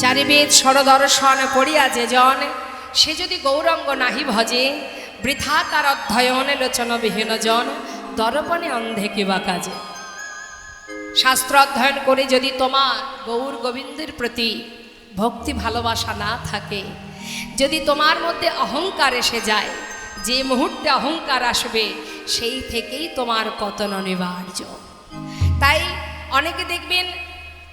চারিবেদ ষড়দর্শন পড়িয়া যে জন, সে যদি গৌরঙ্গ নাহি ভজে, বৃথা তার অধ্যয়ন লোচন বিহীন জন, দর্পণে অন্ধে কিবা কাজে। শাস্ত্র অধ্যয়ন করে যদি তোমার গৌর গোবিন্দের প্রতি ভক্তি ভালোবাসা না থাকে, যদি তোমার মধ্যে অহংকার এসে যায়, যে মুহূর্তে অহংকার আসবে সেই থেকেই তোমার পতন অনিবার্য। তাই অনেকে দেখবেন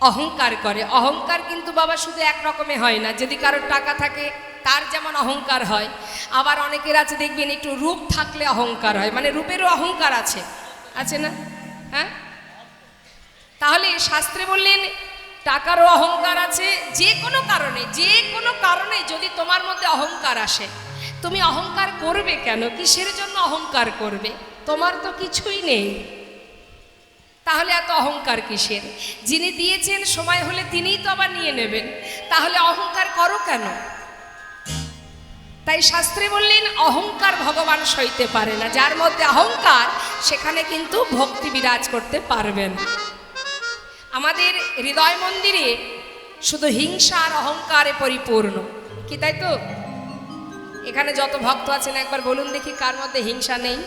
অহংকার করে। অহংকার কিন্তু বাবা শুধু এক রকমে হয় না। যদি কারোর টাকা থাকে তার যেমন অহংকার হয়, আবার অনেকের আছে দেখবেন একটু রূপ থাকলে অহংকার হয়, মানে রূপেরও অহংকার আছে, আছে না? হ্যাঁ, তাহলে শাস্ত্রে বললেন টাকারও অহংকার আছে। যে কোনো কারণে যদি তোমার মধ্যে অহংকার আসে, তুমি অহংকার করবে কেন? কিসের জন্য অহংকার করবে? তোমার তো কিছুই নেই, তাহলে এত অহংকার কিসের? যিনি দিয়েছেন সময় হলে তিনিই তো আবার নিয়ে নেবেন, তাহলে অহংকার করো কেন? তাই শাস্ত্রে বললেন অহংকার ভগবান সইতে পারে না। যার মধ্যে অহংকার, সেখানে কিন্তু ভক্তি বিরাজ করতে পারবেন। আমাদের হৃদয় মন্দিরে শুধু হিংসা আর অহংকারে পরিপূর্ণ, কি তাই তো? এখানে যত ভক্ত আছেন একবার বলুন দেখি, কার মধ্যে হিংসা নেই?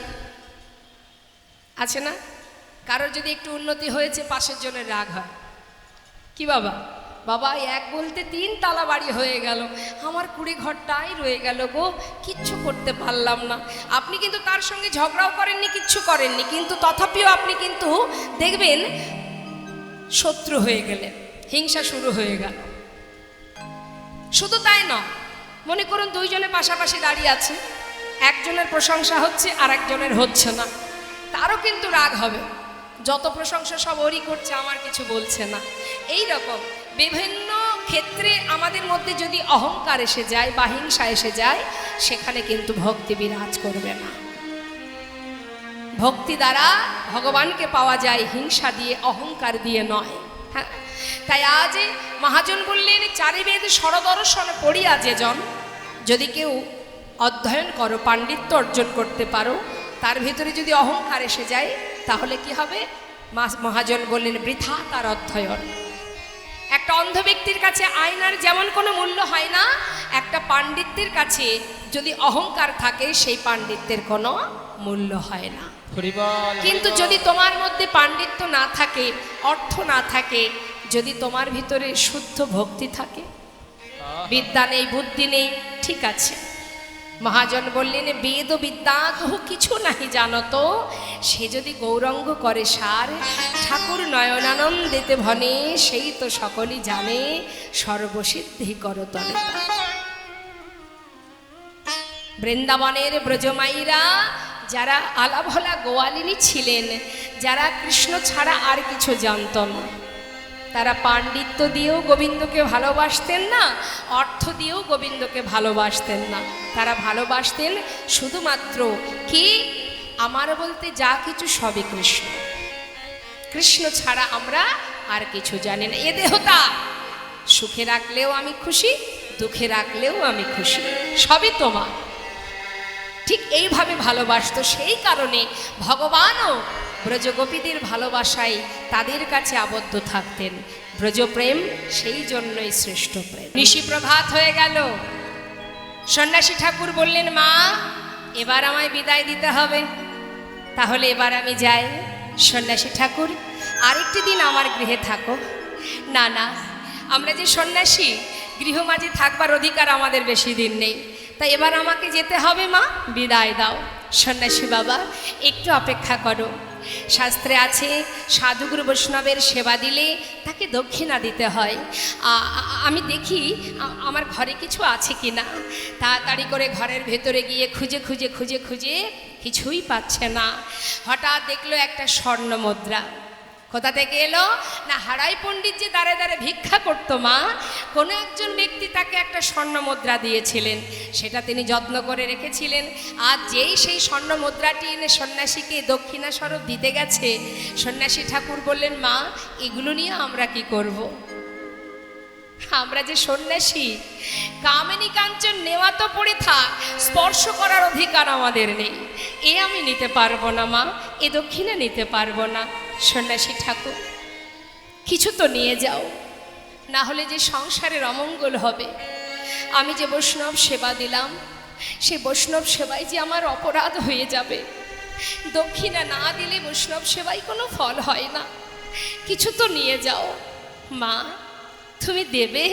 আছে না? কারোর যদি একটু উন্নতি হয়েছে, পাশের জনের রাগ হয়, কি বাবা বাবা এক বলতে 3 তালা বাড়ি হয়ে গেল, আমার কুড়ি ঘরটাই রয়ে গেল গো, কিচ্ছু করতে পারলাম না। আপনি কিন্তু তার সঙ্গে ঝগড়াও করেননি, কিচ্ছু করেননি, কিন্তু তথাপিও আপনি কিন্তু দেখবেন শত্রু হয়ে গেলেন, হিংসা শুরু হয়ে গেল। শুধু তাই নয়, মনে করুন দুইজনে পাশাপাশি দাঁড়িয়ে আছে, একজনের প্রশংসা হচ্ছে আর একজনের হচ্ছে না, তারও কিন্তু রাগ হবে। যত প্রশংসা সব ওরই করছে, আমার কিছু বলছে না। এই রকম বিভিন্ন ক্ষেত্রে আমাদের মধ্যে যদি অহংকার এসে যায় বা হিংসা এসে যায়, সেখানে কিন্তু ভক্তি বিরাজ করবে না। ভক্তি দ্বারা ভগবানকে পাওয়া যায়, হিংসা দিয়ে, অহংকার দিয়ে নয়। হ্যাঁ, তাই আজ মহাজন বললেন চারিবেদ ষড়দর্শন পড়িয়া যে জন, যদি কেউ অধ্যয়ন করো, পাণ্ডিত্য অর্জন করতে পারো, তার ভিতরে যদি অহংকার এসে যায়, তাহলে কি হবে? মহাজন বললেন বৃথা তার অধ্যয়ন। একটা অন্ধ ব্যক্তির কাছে আয়নার যেমন কোনো মূল্য হয় না, একটা পাণ্ডিত্যের কাছে যদি অহংকার থাকে, সেই পাণ্ডিত্যের কোনো মূল্য হয় না। কিন্তু যদি তোমার মধ্যে পাণ্ডিত্য না থাকে, অর্থ না থাকে, যদি তোমার ভিতরে শুদ্ধ ভক্তি থাকে, বিদ্যা নেই, বুদ্ধি নেই, ঠিক আছে। মহাজন বললেন বেদ বিদ্যা কহু কিছু নাহি জানত, সে যদি গৌরঙ্গ করে সার, ঠাকুর নয়নানন্দেতে ভনে, সেই তো সকলই জানে, সর্বসিদ্ধি করতলে। বৃন্দাবনের ব্রজমাইরা যারা আলাভোলা গোয়ালিনী ছিলেন, যারা কৃষ্ণ ছাড়া আর কিছু জানত না, তারা পাণ্ডিত্য দিয়েও গোবিন্দকে ভালোবাসতেন না, অর্থ দিয়েও গোবিন্দকে ভালোবাসতেন না। তারা ভালোবাসতেন শুধুমাত্র কি, আমার বলতে যা কিছু সবই কৃষ্ণ, কৃষ্ণ ছাড়া আমরা আর কিছু জানি না। এ দেহটা সুখে রাখলেও আমি খুশি, দুঃখে রাখলেও আমি খুশি, সবই তোমার। ঠিক এইভাবে ভালোবাসতো। সেই কারণে ভগবানও ব্রজগোপীদের ভালোবাসায় তাদের কাছে আবদ্ধ থাকতেন। ব্রজপ্রেম সেই জন্যই শ্রেষ্ঠ প্রেম। নিশি প্রভাত হয়ে গেল, সন্ন্যাসী ঠাকুর বললেন মা এবার আমায় বিদায় দিতে হবে, তাহলে এবার আমি যাই। সন্ন্যাসী ঠাকুর আরেকটি দিন আমার গৃহে থাকো। না না, আমরা যে সন্ন্যাসী, গৃহমাঝে থাকবার অধিকার আমাদের বেশি দিন নেই, তাই এবার আমাকে যেতে হবে মা, বিদায় দাও। সন্ন্যাসী বাবা একটু অপেক্ষা করো, শাস্ত্রে আছে সাধুগুরু বৈষ্ণবের সেবা দিলে তাকে দক্ষিণা দিতে হয়। আমি দেখি আমার ঘরে কিছু আছে কি না। তাড়াতাড়ি করে ঘরের ভেতরে গিয়ে খুঁজে খুঁজে খুঁজে খুঁজে কিছুই পাচ্ছে না। হঠাৎ দেখলো একটা স্বর্ণ মুদ্রা। কোথা থেকে এলো না, হারাই পণ্ডিত যে দাঁড়ে দাঁড়ে ভিক্ষা করতো মা, কোনো একজন ব্যক্তি তাকে একটা স্বর্ণ মুদ্রা দিয়েছিলেন, সেটা তিনি যত্ন করে রেখেছিলেন। আর যেই সেই স্বর্ণ মুদ্রাটি এনে সন্ন্যাসীকে দক্ষিণা স্বরূপ দিতে গেছে, সন্ন্যাসী ঠাকুর বললেন মা এগুলো নিয়ে আমরা কি করব? আমরা যে সন্ন্যাসী, কামিনী কাঞ্চন নেওয়া তো পড়ে থাক, স্পর্শ করার অধিকার আমাদের নেই। এ আমি নিতে পারবো না মা, এ দক্ষিণা নিতে পারবো না। সন্ন্যাসী ঠাকুর কিছু তো নিয়ে যাও। না হলে যে সংসারের অমঙ্গল হবে। আমি যে বৈষ্ণব সেবা দিলাম, সেই বৈষ্ণব সেবায় যে আমার অপরাধ হয়ে যাবে। দক্ষিণা না দিলে বৈষ্ণব সেবায় কোনো ফল হয় না। কিছু তো নিয়ে যাও মা, তুমি দেবে।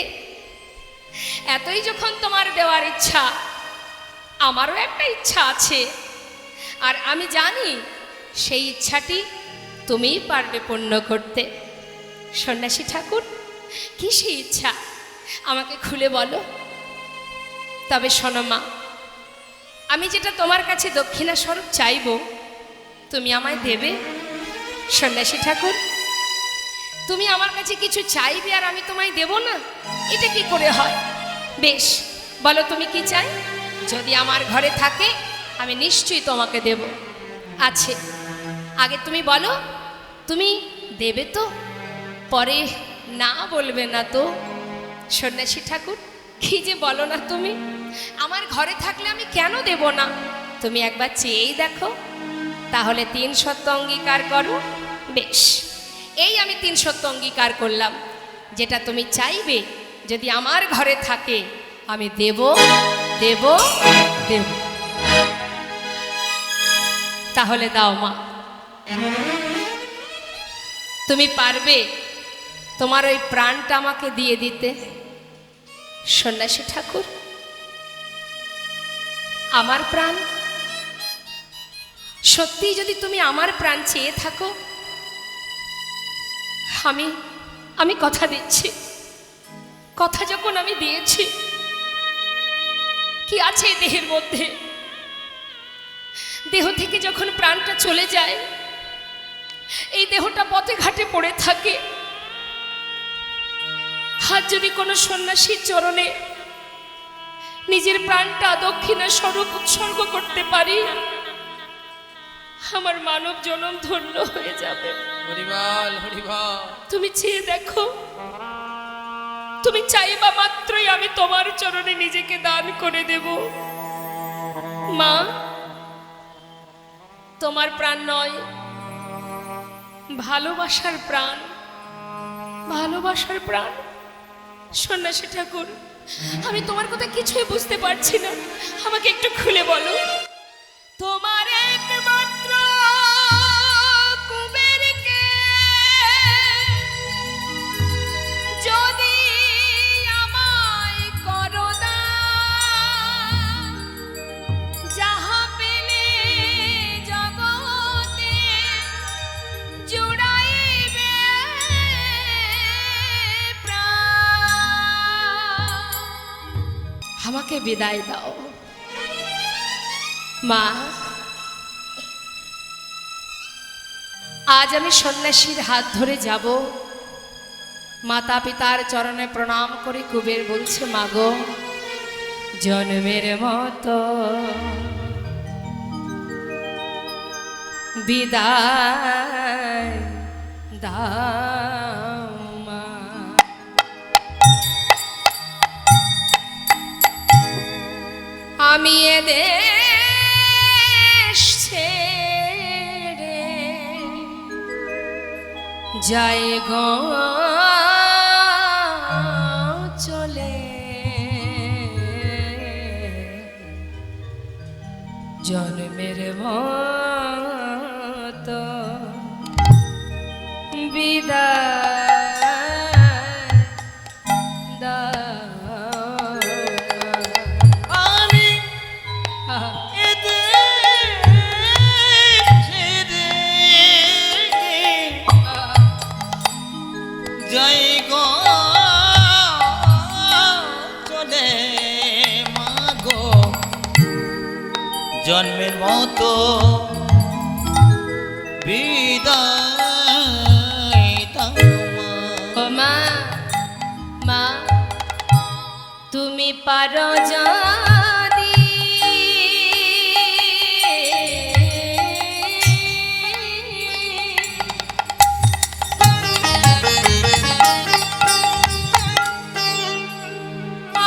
এতই যখন তোমার দেওয়ার ইচ্ছা, আমারও একটা ইচ্ছা আছে, আর আমি জানি সেই ইচ্ছাটি তুমিই পারবে পূর্ণ করতে। সন্ন্যাসী ঠাকুর, কি সেই ইচ্ছা আমাকে খুলে বলো। তবে শোনো মা, আমি যেটা তোমার কাছে দক্ষিণা স্বরূপ চাইব, তুমি আমায় দেবে? সন্ন্যাসী ঠাকুর, তুমি আমার কাছে কিছু চাইবে আর আমি তোমায় দেব না, এটা কি করে হয়? বেশ, বলো তুমি কি চাই। যদি আমার ঘরে থাকে আমি নিশ্চয়ই তোমাকে দেব। আছে, আগে তুমি বলো, তুমি দেবে তো? পরে না বলবে না তো। সন্ন্যাসী ঠাকুর, কি যে বলো না তুমি। আমার ঘরে থাকলে আমি কেন দেব না? তুমি একবার চেয়েই দেখো। তাহলে 3 সত্য অঙ্গীকার করো। বেশ, এই আমি 3 সত্য অঙ্গীকার করলাম। যেটা তুমি চাইবে যদি আমার ঘরে থাকে আমি দেব দেব দেব। তাহলে দাও মা, তুমি পারবে তোমার ওই প্রাণটা আমাকে দিয়ে দিতে? সন্ন্যাসী ঠাকুর, আমার প্রাণ? সত্যি যদি তুমি আমার প্রাণ চেয়ে থাকো, আমি কথা দিচ্ছি। কথা যখন আমি দিয়েছি, কি আছে এই দেহের মধ্যে? দেহ থেকে যখন প্রাণটা চলে যায়, এই দেহটা পথে ঘাটে পড়ে থাকে। আজ যদি কোনো সন্ন্যাসীর চরণে নিজের প্রাণটা দক্ষিণা স্বরূপ উৎসর্গ করতে পারি, আমার মানব জনম ধন্য হয়ে যাবে। হরিবল হরিবল। তুমি চেয়ে দেখো, তুমি চাইবা মাত্রই আমি তোমার চরণে নিজেকে দান করে দেব। মা, তোমার প্রাণ নয়, ভালোবাসার প্রাণ, ভালোবাসার প্রাণ। সন্ন্যাসী ঠাকুর, আমি তোমার কথা কিছুই বুঝতে পারছি না, আমাকে একটু খুলে বলো। তোমার একমাত্র কুবেরকে যদি আমায় করো দান, যাহা পেলে জগতে জুড়াইবে প্রাণ। আমাকে বিদায় দাও মা। আজ আমি সন্ন্যাসীর হাত ধরে যাব। মাতা পিতার চরণে প্রণাম করে কুবের বলছে, মাগো, জন্মের মতো বিদায় দাও মা। আমি এদেশ ছেড়ে যাই গো চলে, জন্মের মতো বিদায় দাও। আমি জয় গো চলে মাগো, জন্মের মতো বিদায় দাও ও মা, মা তুমি পারো যদি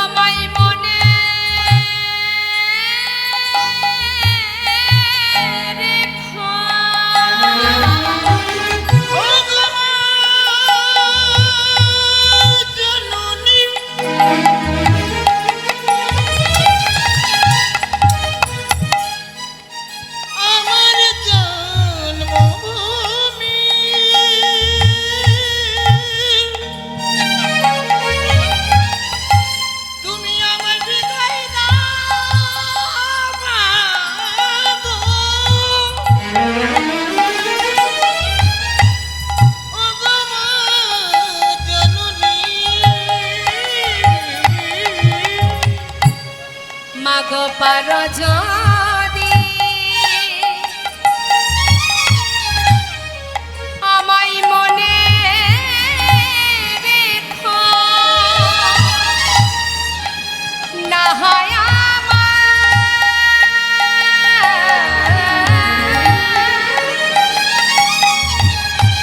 আমায় মনে রেখো। জন্মের গো পার যদি আমায় মনে রেখো, না হয়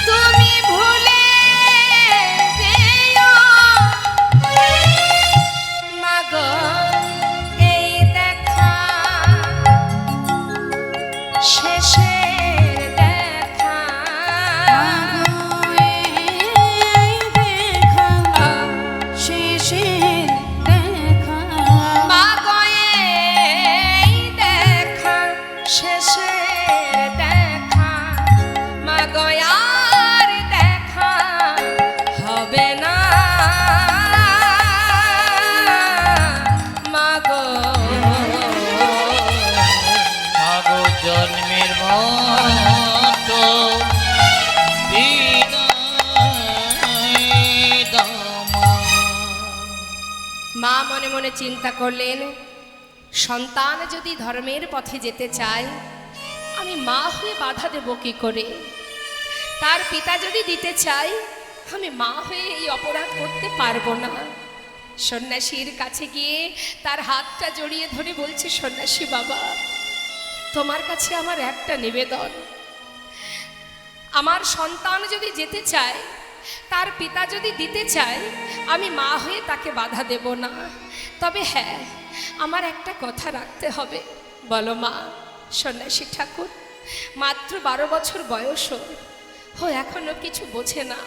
তুমি ভুলে যেও মাগো এই দেখা শেষের দেখা, শেষের দেখা মাগো এই দেখা শেষের দেখা, মাগো আর দেখা হবে না, মাগো মাগো জন্মের মতো বিদায় দাও মা। মা মনে মনে চিন্তা করলেন, সন্তান যদি ধর্মের পথে যেতে চায় আমি মা হয়ে বাধা দেব কি করে? তার পিতা যদি দিতে চায় আমি মা হয়ে এই অপরাধ করতে পারবো না। সন্ন্যাসীর কাছে গিয়ে তার হাতটা জড়িয়ে ধরে বলছে, সন্ন্যাসী বাবা, তোমার কাছে আমার একটা নিবেদন, আমার সন্তান যদি যেতে চায়, তার পিতা যদি দিতে চায়, আমি মা হয়ে তাকে বাধা দেব না। তবে হ্যাঁ, আমার একটা কথা রাখতে হবে। বলো মা। সন্ন্যাসী ঠাকুর মাত্র 12 বছর বয়স, ও এখনো কিছু বোঝে না,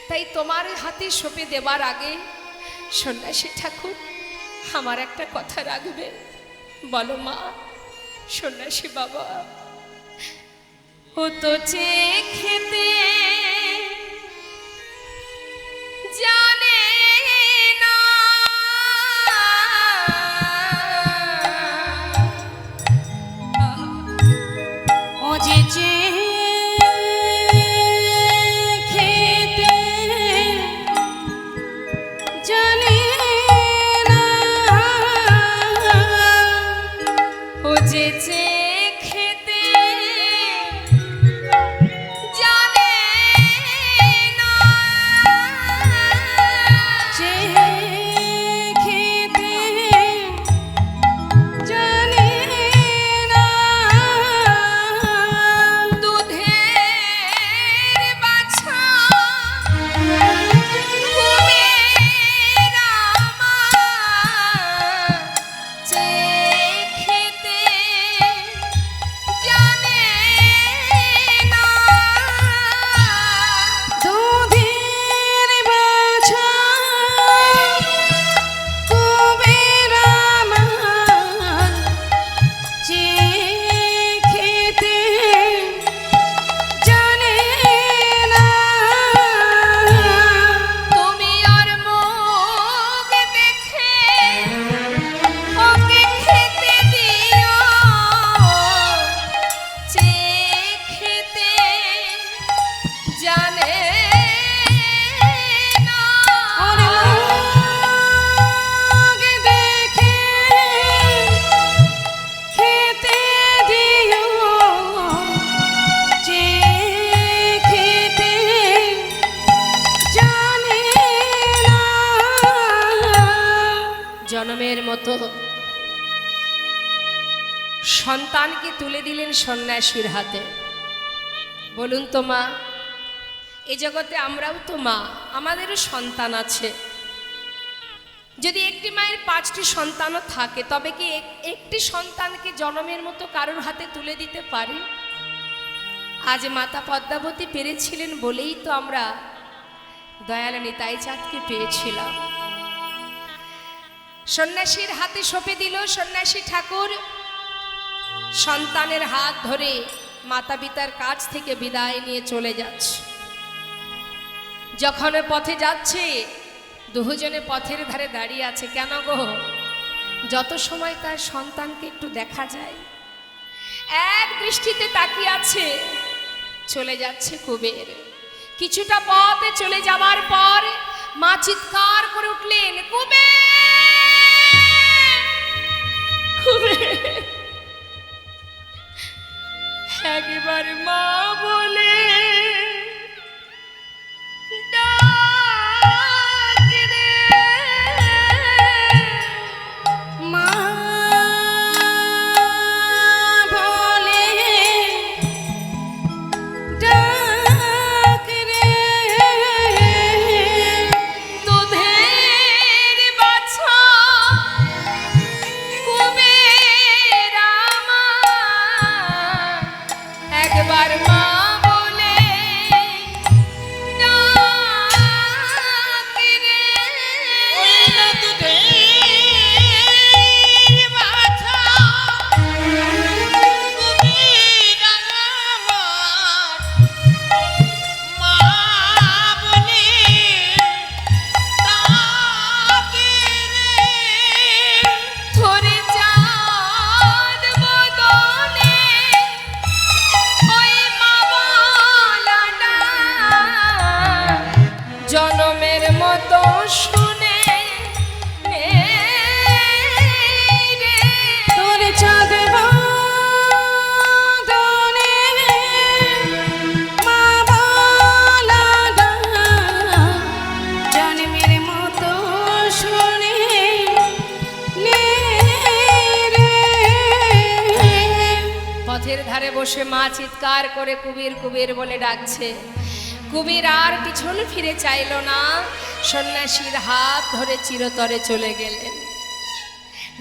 তাই তোমার হাতে সঁপে দেবার আগে সন্ন্যাসী ঠাকুর আমার একটা কথা রাখবে। বলো মা। সন্ন্যাসী বাবা, ও তো চেয়ে খেতে জানে না, ও যে খেতে জানে না, ও যে খেতে জানে না, যে খেতে জানে না, দুধের বাছা কুমির আমার, যে খেতে জানে না, দুধের বাছা কুবের আমার, যে খেতে জানে না, তুমি আর মুখ দেখে ওকে খেতে দিও, যে খেতে জানে না। ওরে মুখ দেখে খেতে দিও, যে খেতে জানে না। জনমের মতো সন্তানকে তুলে দিলেন সন্ন্যাসীর হাতে। বলুন তো মা, এ জগতে আমরাও তো মা, আমাদেরও সন্তান আছে। যদি একটি মায়ের 5টি সন্তানও থাকে, তবে কি একটি সন্তানকে জনমের মতো কারোর হাতে তুলে দিতে পারে? আজ মাতা পদ্মাবতী পেরেছিলেন বলেই তো আমরা দয়াল নিতাই চাঁদকে পেয়েছিলাম। সন্ন্যাসীর হাতে সঁপে দিল সন্ন্যাসী ঠাকুর, সন্তানের হাত ধরে মাতা পিতার কাছ থেকে বিদায় নিয়ে চলে যাচ্ছে। যখন পথে যাচ্ছে, দুজনে পথের ধারে দাঁড়িয়ে আছে। কেন গো? যত সময় তার সন্তানকে একটু দেখা যায়, এক দৃষ্টিতে তাকিয়ে আছে। চলে যাচ্ছে কুবের। কিছুটা পথে চলে যাওয়ার পর মা চিৎকার করে উঠলেন, কুবের মাঠের ধারে বসে মা চিৎকার করে কুবের কুবের বলে ডাকছে। কুবের আর পিছন ফিরে চাইল না, সন্ন্যাসীর হাত ধরে চিরতরে চলে গেলেন।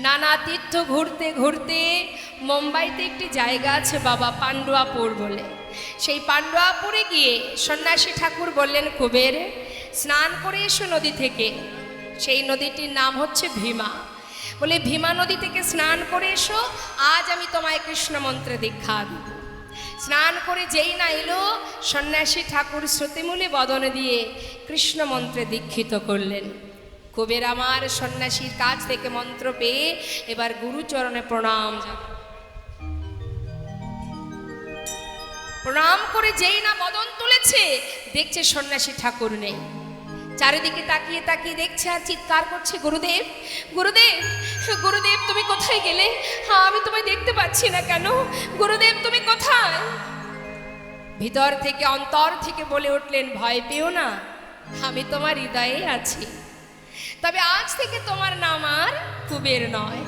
নানা তীর্থ ঘুরতে ঘুরতে মুম্বাইতে একটি জায়গা আছে বাবা, পাণ্ডুয়াপুর বলে। সেই পাণ্ডুয়াপুরে গিয়ে সন্ন্যাসী ঠাকুর বললেন, কুবের স্নান করে এসো নদী থেকে। সেই নদীটির নাম হচ্ছে ভীমা। বলে ভীমা নদী থেকে স্নান করে এসো, আজ আমি তোমায় কৃষ্ণ মন্ত্রে দীক্ষা দিব। স্নান করে যেই না এলো, সন্ন্যাসী ঠাকুর শ্রুতিমূলে বদনে দিয়ে কৃষ্ণ মন্ত্রে দীক্ষিত করলেন। কুবের আমার সন্ন্যাসীর কাছ থেকে মন্ত্র পেয়ে এবার গুরুচরণে প্রণাম প্রণাম করে যেই না বদন তুলেছে, দেখছে সন্ন্যাসী ঠাকুর নেই। চারিদিকে তাকিয়ে তাকিয়ে দেখছে আর চিৎকার করছে, গুরুদেব গুরুদেব গুরুদেব তুমি কোথায় গেলে? হ্যাঁ, আমি তোমায় দেখতে পাচ্ছি না কেন? গুরুদেব তুমি কোথায়? ভিতর থেকে অন্তর থেকে বলে উঠলেন, ভয় পেও না, আমি তোমার হৃদয়ে আছি। তবে আজ থেকে তোমার নাম আর কুবের নয়,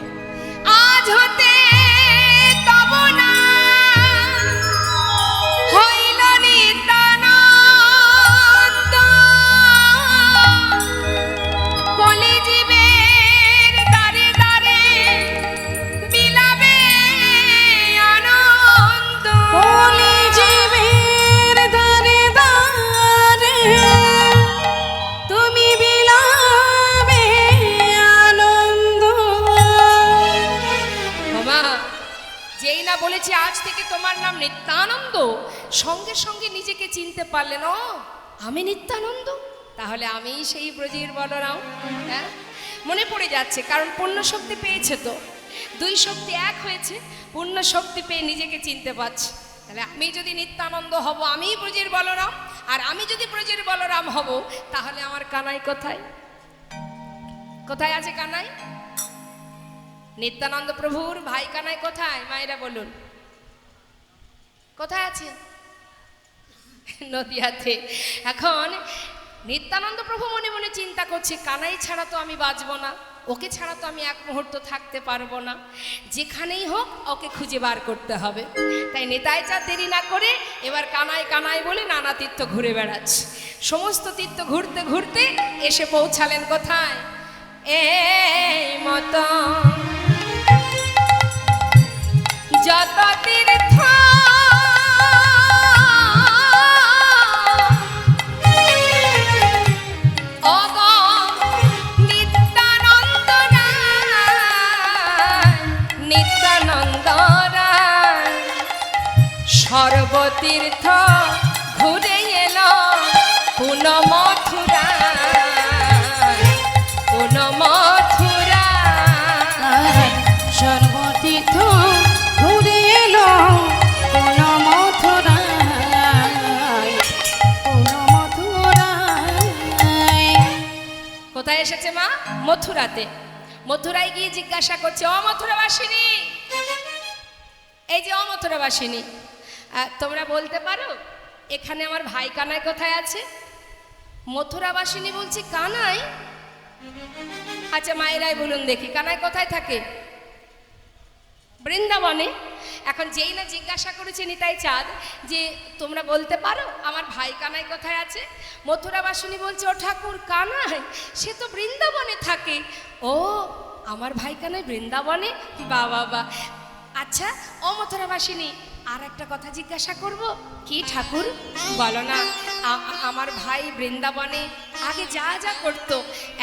আজ হতে তব না হইল নিত্যানন্দ। কলিজীবের দ্বারে দ্বারে বিলাবে আনন্দ। কলিজীবের দ্বারে দ্বারে তুমি বিলাবে আনন্দ। বাবা, যেই না বলেছি আজ থেকে তোমার নাম নিত্যানন্দ, সঙ্গে সঙ্গে নিজেকে চিনতে পারলেন, ও আমি নিত্যানন্দ, তাহলে আমি সেই ব্রজের বলরাম। হ্যাঁ, মনে পড়ে যাচ্ছে, কারণ পূর্ণ শক্তি পেয়েছে তো, দুই শক্তি এক হয়েছে, পূর্ণ শক্তি পেয়ে নিজেকে চিনতে পারছে। তাহলে আমি যদি নিত্যানন্দ হব, আমি ব্রজের বলরাম, আর আমি যদি ব্রজের বলরাম হব, তাহলে আমার কানাই কোথায়? কোথায় আছে কানাই? নিত্যানন্দ প্রভুর ভাই কানাই কোথায়? মায়েরা বলুন, কোথায় আছে? নদিয়াতে। এখন নিত্যানন্দ প্রভু মনে মনে চিন্তা করছে, কানাই ছাড়া তো আমি বাঁচবো না, ওকে ছাড়া তো আমি এক মুহূর্ত থাকতে পারবো না, যেখানেই হোক ওকে খুঁজে বার করতে হবে। তাই নেতাই চাঁদ দেরি না করে এবার কানাই কানাই বলে নানা তীর্থ ঘুরে বেড়াচ্ছে। সমস্ত তীর্থ ঘুরতে ঘুরতে এসে পৌঁছালেন কোথায়? এই মতো যত তীর্থ সর্বতীর্থ ঘুরে এলো পুন মথুরা, পুন মথুরা। সর্বতীর্থ ঘুরে এলো কোন মথুরায়, কোন মথুরায়। কোথায় এসেছে মা? মথুরাতে। মথুরায় গিয়ে জিজ্ঞাসা করছে, ও মথুরাবাসিনী, এই যে ও মথুরাবাসিনী, তোমরা বলতে পারো এখানে আমার ভাই কানাই কোথায় আছে? মথুরাবাসিনী বলছি, কানাই? আচ্ছা মায়েরাই বলুন দেখি, কানাই কোথায় থাকে? বৃন্দাবনে। এখন যেই না জিজ্ঞাসা করেছে নিতাই চাঁদ যে তোমরা বলতে পারো আমার ভাই কানাই কোথায় আছে, মথুরাবাসিনী বলছে, ও ঠাকুর, কানাই সে তো বৃন্দাবনে থাকে। ও, আমার ভাই কানাই বৃন্দাবনে? বাবা বা। আচ্ছা ও মথুরাবাসিনী, আর একটা কথা জিজ্ঞাসা করব। কি ঠাকুর? বলো না। আমার ভাই বৃন্দাবনে আগে যা যা করতো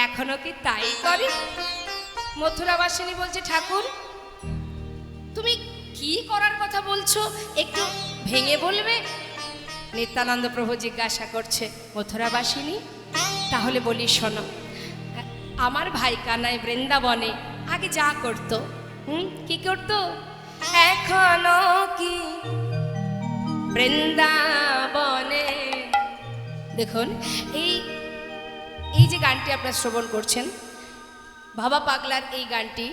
এখনো কি তাই করে? মথুরাবাসিনী বলছে, ঠাকুর তুমি কি করার কথা বলছো, একটু ভেঙে বলবে? নিত্যানন্দ প্রভু জিজ্ঞাসা করছে, মথুরাবাসিনী তাহলে বলি শোনো, আমার ভাই কানাই বৃন্দাবনে আগে যা করতো, কি করতো, এখনো কি বৃন্দাবনে। দেখুন এই যে গানটি আপনারা শ্রবণ করছেন, বাবা পাগলার এই গানটি,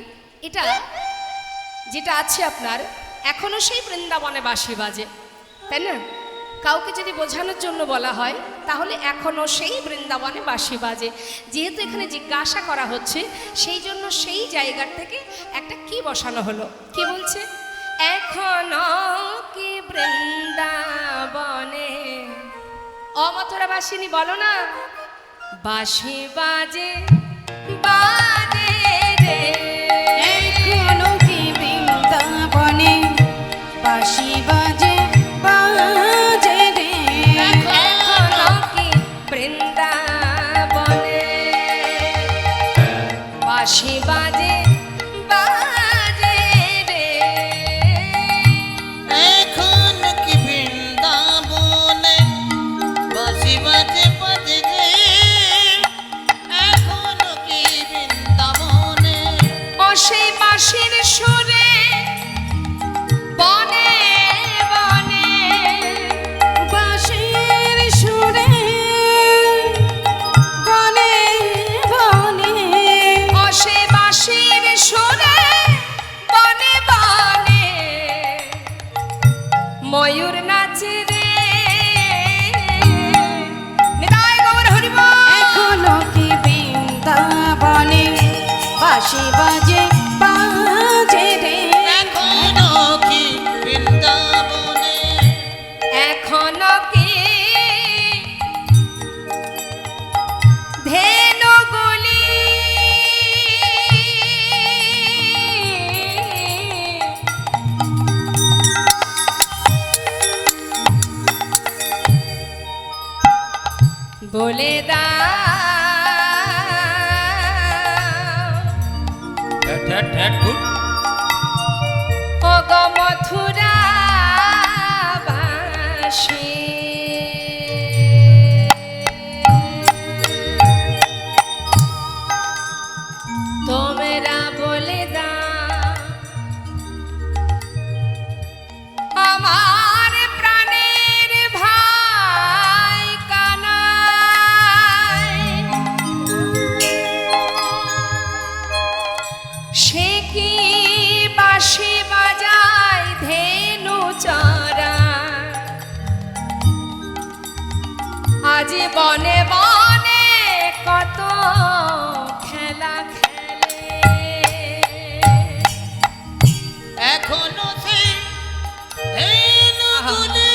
এটা যেটা আছে আপনার, এখনো সেই বৃন্দাবনে বাঁশি বাজে, তাই না? কাউকে যদি বোঝানোর জন্য বলা হয় তাহলে এখনো সেই বৃন্দাবনে বাঁশি বাজে। যেহেতু এখানে জিজ্ঞাসা করা হচ্ছে, সেই জন্য সেই জায়গার থেকে একটা কি বসানো হলো। কি বলছে? এখনো কি বৃন্দাবনে, ও মথুরাবাসিনী বলো না, বাঁশি বাজে বাজে রে, এখনো কি বৃন্দাবনে বাঁশি বাজে বাজে রে, এখনো কি বৃন্দাবনে বাঁশি বাজে বাজে রে, এখন কি বৃন্দাবনে বাঁশি বাজে বাজে রে, এখন কি বৃন্দাবনে ও সেই বাঁশির সুরে বনে বনে, বাঁশির সুরে বনে বনে, ও সেই বাঁশির সুরে বনে বনে ময়ূর নাচে রে, নিতাই গৌর হরি বল। এখনো কি বৃন্দাবনে বাঁশি বাজে বাজে রে, এখনো কি বৃন্দাবনে এখনো কি ধেনুগুলি বলে দাও, ঠ্যাট ঠ্যাট ঠ্যাট ধুর। ও গো মথুরা বাসী, তোমরা বলে দাও আমার প্রাণের ভাই কানাই, সে কি বাঁশি বাজায় ধেনু চরা, আজ বনে বনে কত খেলা খেলে, এখনো সেই ধেনুগুলি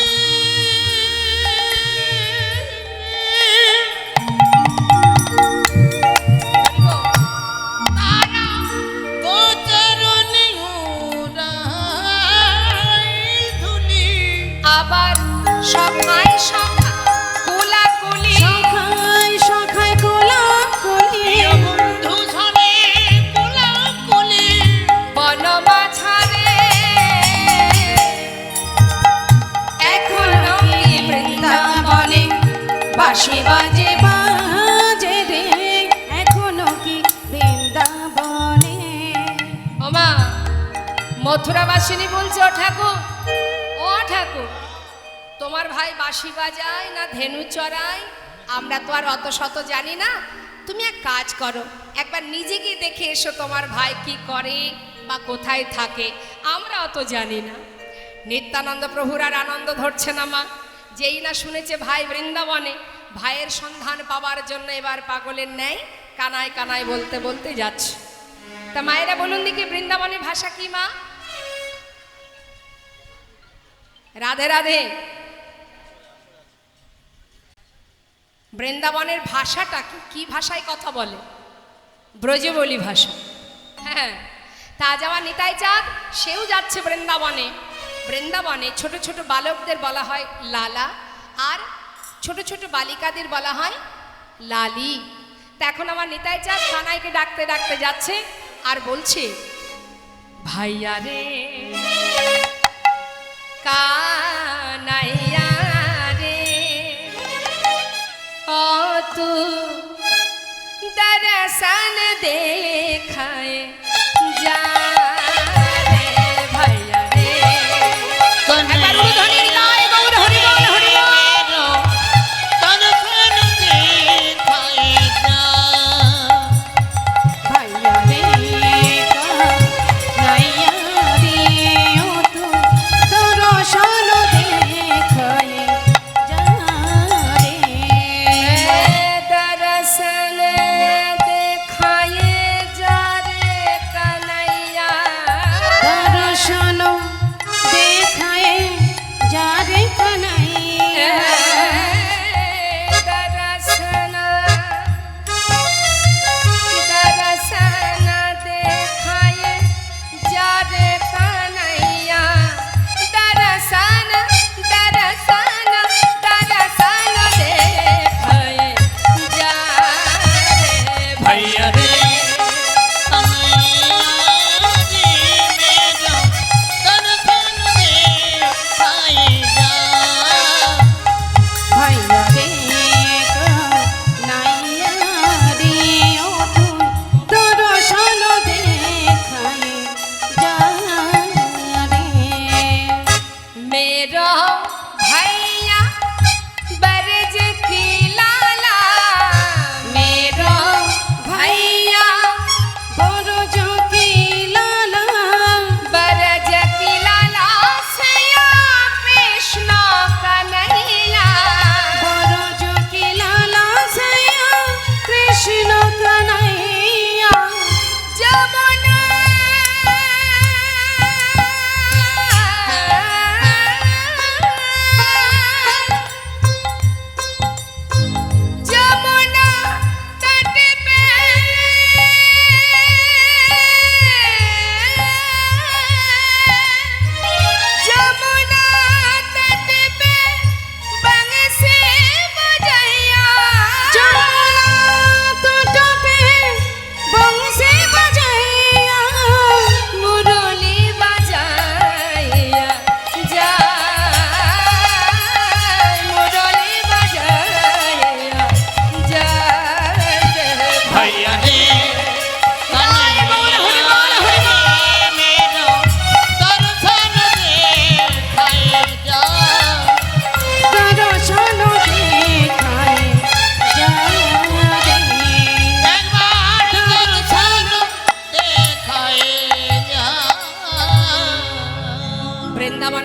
তারা গোচরণে উড়াই ধুলি, আবার সখাই সখা কুলাকুলি, সখায় সখায় কোলাকুলি, প্রিয় বন্ধু সনে কোলাকুলি, বনমাঝারে এখনো কি বৃন্দাবনে বাঁশি বাজে বাজে রে, এখনো কি বৃন্দাবনে। ওমা মথুরাবাসিনী বলছে, ও ঠাকুর, ও ঠাকুর, তোমার ভাই বাঁশি বাজায় না ধেনু চড়ায় আমরা তো আর অত শত জানি না, তুমি এক কাজ করো, একবার নিজে গিয়ে দেখে এসো তোমার ভাই কি করে বা কোথায় থাকে, আমরা অত জানি না। নিত্যানন্দ প্রভুর আর আনন্দ ধরছে না মা, যেই না শুনেছে ভাই বৃন্দাবনে, ভাইয়ের সন্ধান পাওয়ার জন্য এবার পাগলের ন্যায় কানায় কানায় বলতে বলতে যাচ্ছে। তা মায়েরা বলুন দেখি বৃন্দাবনের ভাষা কি মা? রাধে রাধে। বৃন্দাবনের ভাষাটা কি, কি ভাষায় কথা বলে? ব্রজবলি ভাষা। হ্যাঁ, তা যাওয়া নিতাই চাঁদ সেও যাচ্ছে বৃন্দাবনে। বৃন্দাবনে ছোট ছোট বালকদের বলা হয় লালা, আর ছোট ছোট বালিকাদের বলা হয় লালি। তা এখন আমার নিতাই চাঁদ কানাইকে ডাকতে ডাকতে যাচ্ছে আর বলছে, ভাইয়া রে কানাইয়া রে, ও তু दर्शन देखाए जा रे भैया रे। একবার উলুধ্বনি নিতাই গৌর হরি বল, হরি বল। দর্শন দেখাই যা, ভাইয়া রে কানাইয়া রে, ও তু দর্শন দেখায় যা রে। दर्शन देखाए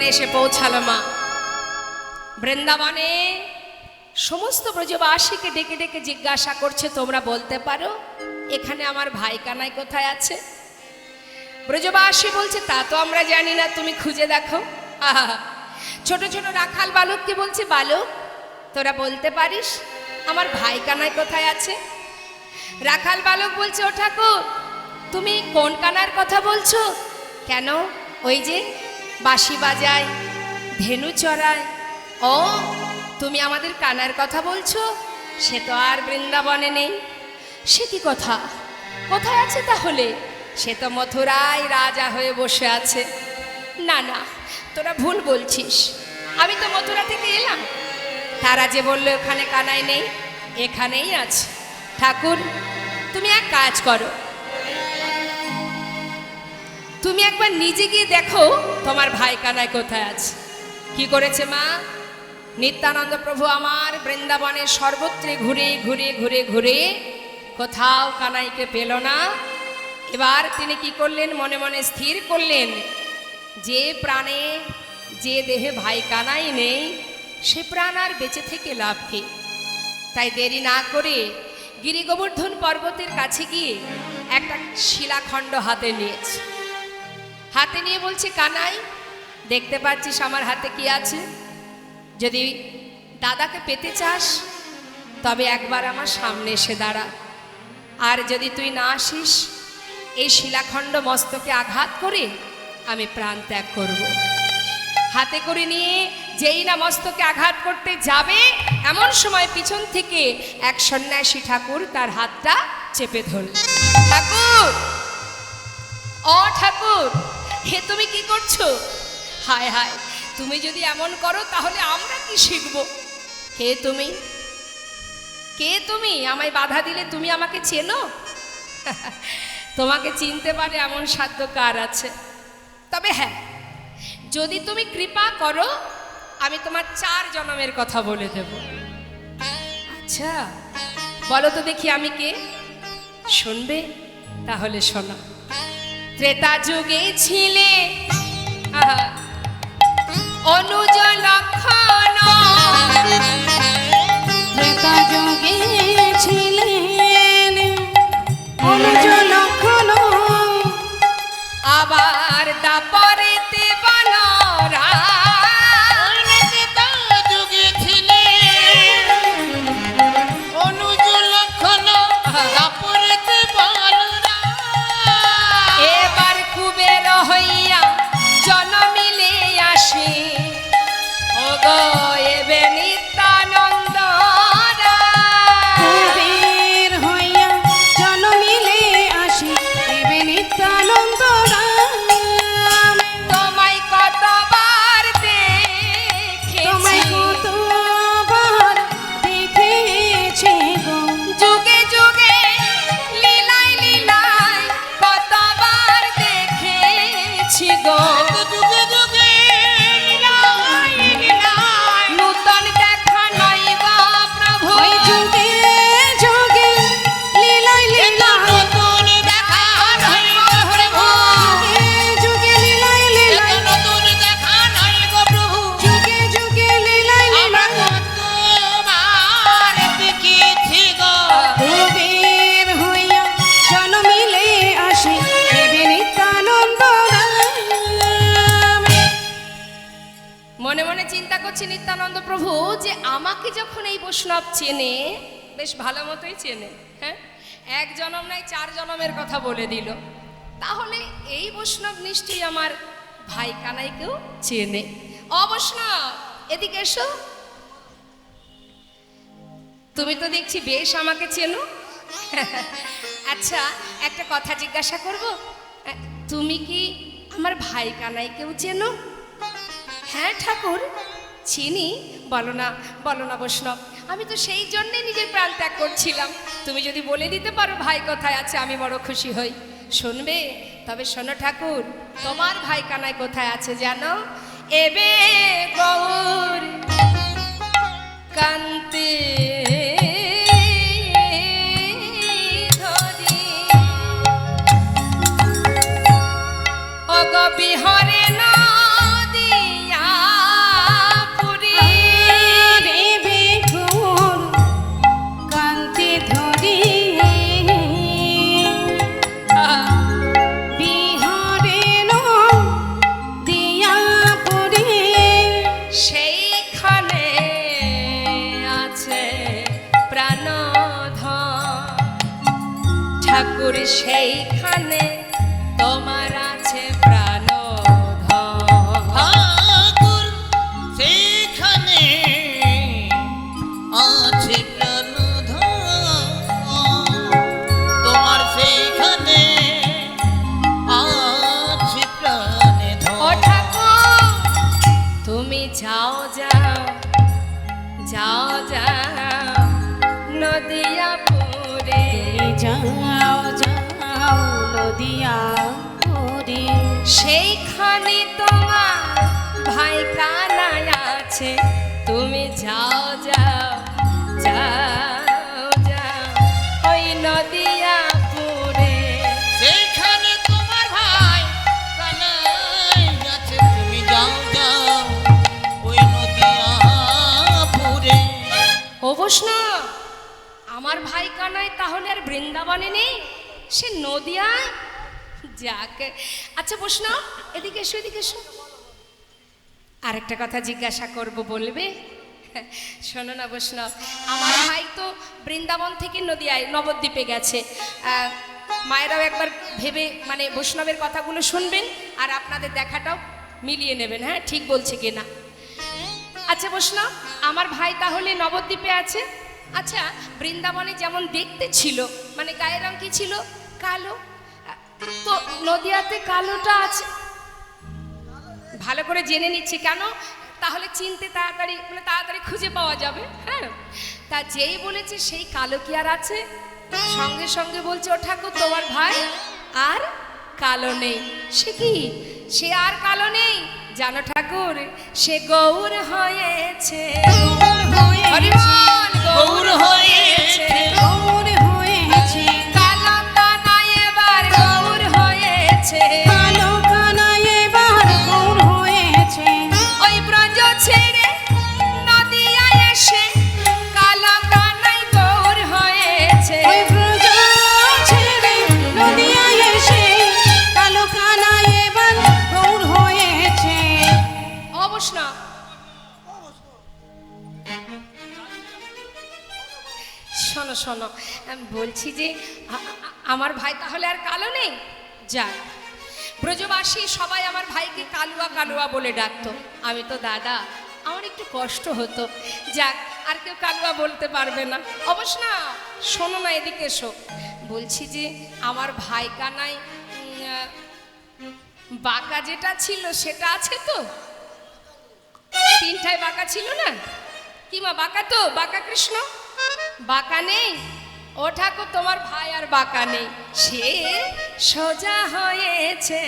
এসে পৌঁছালো মা বৃন্দাবনে। সমস্ত ব্রজবাসীকে ডেকে ডেকে জিজ্ঞাসা করছে, তোমরা বলতে পারো এখানে আমার ভাই কানাই কোথায় আছে? ব্রজবাসী বলছে, তা তো আমরা জানি না, তুমি খুঁজে দেখো। আহা, ছোট ছোট রাখাল বালককে বলছে, বালক তোরা বলতে পারিস আমার ভাই কানাই কোথায় আছে? রাখাল বালক বলছে, ও ঠাকুর তুমি কোন কানার কথা বলছো? কেন? ওই যে বাঁশি বাজায়, ধেনু চড়ায়। ও তুমি আমাদের কানার কথা বলছো? সে তো আর বৃন্দাবনে নেই। সে কি কথা? কোথায় আছে তাহলে? সে তো মথুরায় রাজা হয়ে বসে আছে। না না, তোরা ভুল বলছিস, আমি তো মথুরা থেকে এলাম। তারা যে বললো ওখানে কানাই নেই, এখানেই আছে। ঠাকুর তুমি এক কাজ করো, তুমি একবার নিজে গিয়ে দেখো তোমার ভাই কানাই কোথায় আছে। কি করেছে মা? নিত্যানন্দ প্রভু আমার বৃন্দাবনের সর্বত্রে ঘুরে ঘুরে ঘুরে ঘুরে কোথাও কানাইকে পেল না। এবার তিনি কি করলেন? মনে মনে স্থির করলেন, যে প্রাণে যে দেহে ভাই কানাই নেই, সে প্রাণ আর বেঁচে থেকে লাভ কি? তাই দেরি না করে গিরি গোবর্ধন পর্বতের কাছে গিয়ে একটা শিলাখণ্ড হাতে নিয়েছে। হাতে নিয়ে বলছে, কানাই দেখতে পাচ্ছিস আমার হাতে কি আছে? যদি দাদাকে পেতে চাস তবে একবার আমার সামনে এসে দাঁড়া, আর যদি তুই না আসিস এই শিলাখণ্ড মস্তকে আঘাত করে আমি প্রাণ ত্যাগ করব। হাতে করে নিয়ে যেই না মস্তকে আঘাত করতে যাবে, এমন সময় পিছন থেকে এক সন্ন্যাসী ঠাকুর তার হাতটা চেপে ধরল। ঠাকুর, ও ঠাকুর, হে তুমি কি করছো? হায় হায়, তুমি যদি এমন করো তাহলে আমরা কি শিখব? কে তুমি? কে তুমি? আমায় বাধা দিলে তুমি আমাকে চেনো? তোমাকে চিনতে পারে এমন সাধ্য কার আছে? তবে হ্যাঁ, যদি তুমি কৃপা করো আমি তোমার 4 জন্মের কথা বলে দেব। আচ্ছা বলো তো দেখি আমি কে? শুনবে? তাহলে শোনো। ত্রেতা যুগে ছিলে অনুজ লক্ষণ, ত্রেতা যুগে ছিলেন অনুজ লক্ষণ, আবার দাপরেতে বলরাম, যুগে ছিলে অনুজ লক্ষণ, দাপরেতে বলরাম। এবার কুবের হইয়া জনমিলে আসি, ও গো এবে নিত্যানন্দ কুবের হইয়া জনমিলে আসি, এবে নিত্যানন্দ রাম। তোমায় কতবার তোমায় দেখেছি, কতবার দেখেছি গো, যুগে যুগে লীলায় লীলায় কতবার দেখেছি গো। যুগে যুগে লীলায় লীলায় নূতন দেখা নয় গো প্রভু, ওই যুগে যুগে লীলায় লীলায়, নতুন দেখা নাই গো প্রভু, যুগে লীলায় লীলায়, নতুন দেখা নাই গো প্রভু। যুগে যুগে লীলায় আমরা লীলায়, কতবার দেখেছি গো। কুবের হইয়া জনমিলে আসি, এবে নিত্যানন্দ রাম। মনে মনে চিন্তা করছি নিত্যানন্দ প্রভু যে আমাকে যখন এই বৈষ্ণব চেনে, বেশ ভালো মতোই চেনে, হ্যাঁ 1 জনম নাই 4 জনমের কথা বলে দিল, তাহলে এই বৈষ্ণব নিশ্চয়ই আমার ভাই কানাইকেও চেনে। অবৈষ্ণব এদিকে এসো, তুমি তো দেখছি বেশ আমাকে চেনো। আচ্ছা একটা কথা জিজ্ঞাসা করব, তুমি কি আমার ভাই কানাইকেও চেনো? হ্যাঁ ঠাকুর চিনি। বলো না বৈষ্ণব, আমি তো সেই জন্যে নিজের প্রাণ ত্যাগ করছিলাম। তুমি যদি বলে দিতে পারো ভাই কোথায় আছে আমি বড় খুশি হই। শুনবে? তবে শোনো ঠাকুর, তোমার ভাই কানাই কোথায় আছে জানো? এবে গৌর কান্তে ধরি, অগ বিহরে নদিয়া সেইখানে তোমার আছে প্রাণধন। ঠাকুর সেইখানে আছে প্রাণধন, তোমার সেইখানে আছে প্রাণধন। ও ঠাকুর তুমি যাও যাও যাও যাও নদিয়াপুরে, যাও যাও নদিয়া পুরে, সেইখানে তোমার ভাই কানাই আছে। তুমি যাও যাও যাও যাও ওই নদিয়াপুরে। সেইখানে তোমার ভাই কানাই আছে, তুমি যাও যাও ওই নদিয়াপুরে। ও বৈষ্ণব, আমার ভাই কানাই তাহলে আর বৃন্দাবনে নেই, সে নদিয়ায় যাক। আচ্ছা বৈষ্ণব এদিকে এসো, এদিকে এসো, আরেকটা কথা জিজ্ঞাসা করব, বলবে? শোনো না বৈষ্ণব, আমার ভাই তো বৃন্দাবন থেকে নদিয়ায় নবদ্বীপে গেছে। মায়েরাও একবার ভেবে মানে বৈষ্ণবের কথাগুলো শুনবেন আর আপনাদের দেখাটাও মিলিয়ে নেবেন, হ্যাঁ ঠিক বলছে কিনা। আচ্ছা বৈষ্ণব, আমার ভাই তাহলে নবদ্বীপে আছে। আচ্ছা বৃন্দাবনে যেমন দেখতে ছিল, মানে গায়ের রং কি ছিল? কালো। তো নদিয়াতে কালোটা আছে, ভালো করে জেনে নিচ্ছি কেন, তাহলে চিনতে তাড়াতাড়ি মানে তাড়াতাড়ি খুঁজে পাওয়া যাবে। হ্যাঁ, তা যেই বলেছে সেই কালো কি আর আছে? সঙ্গে সঙ্গে বলছে ও ঠাকুর তোমার ভাই আর কালো নেই। সে কি? সে আর কালো নেই, জানো ঠাকুর, সে গৌর হয়েছে। হরি বল, গৌর হয়েছে। গৌর হয়েছে, কালো কানাই এবার গৌর হয়েছে। কালো কানাই এবার গৌর হয়েছে, ওই ব্রজ ছেড়ে নদিয়ায় এসে কালো কানাই গৌর হয়েছে। ওই ব্রজ ছেড়ে নদিয়ায় এসে কালো কানাই এবার গৌর হয়েছে। অবশ্য শোনো শোনো, আমি বলছি যে আমার ভাই তাহলে আর কালো নেই। যাক, ব্রজবাসী সবাই আমার ভাইকে কালুয়া কালুয়া বলে ডাকতো। আমি তো দাদা, আমার একটু কষ্ট হতো। যাক, আর কেউ কালুয়া বলতে পারবে না। অবশ্য না, শোনো না, এদিকে এসো। বলছি যে আমার ভাই কানাই বাঁকা যেটা ছিল সেটা আছে তো? তিনটায় বাঁকা ছিল না কি মা? বাঁকা তো, বাঁকা কৃষ্ণ বাঁকা নেই। ও ঠাকুর তোমার ভাই আর বাঁকা নেই, সে সোজা হয়েছে।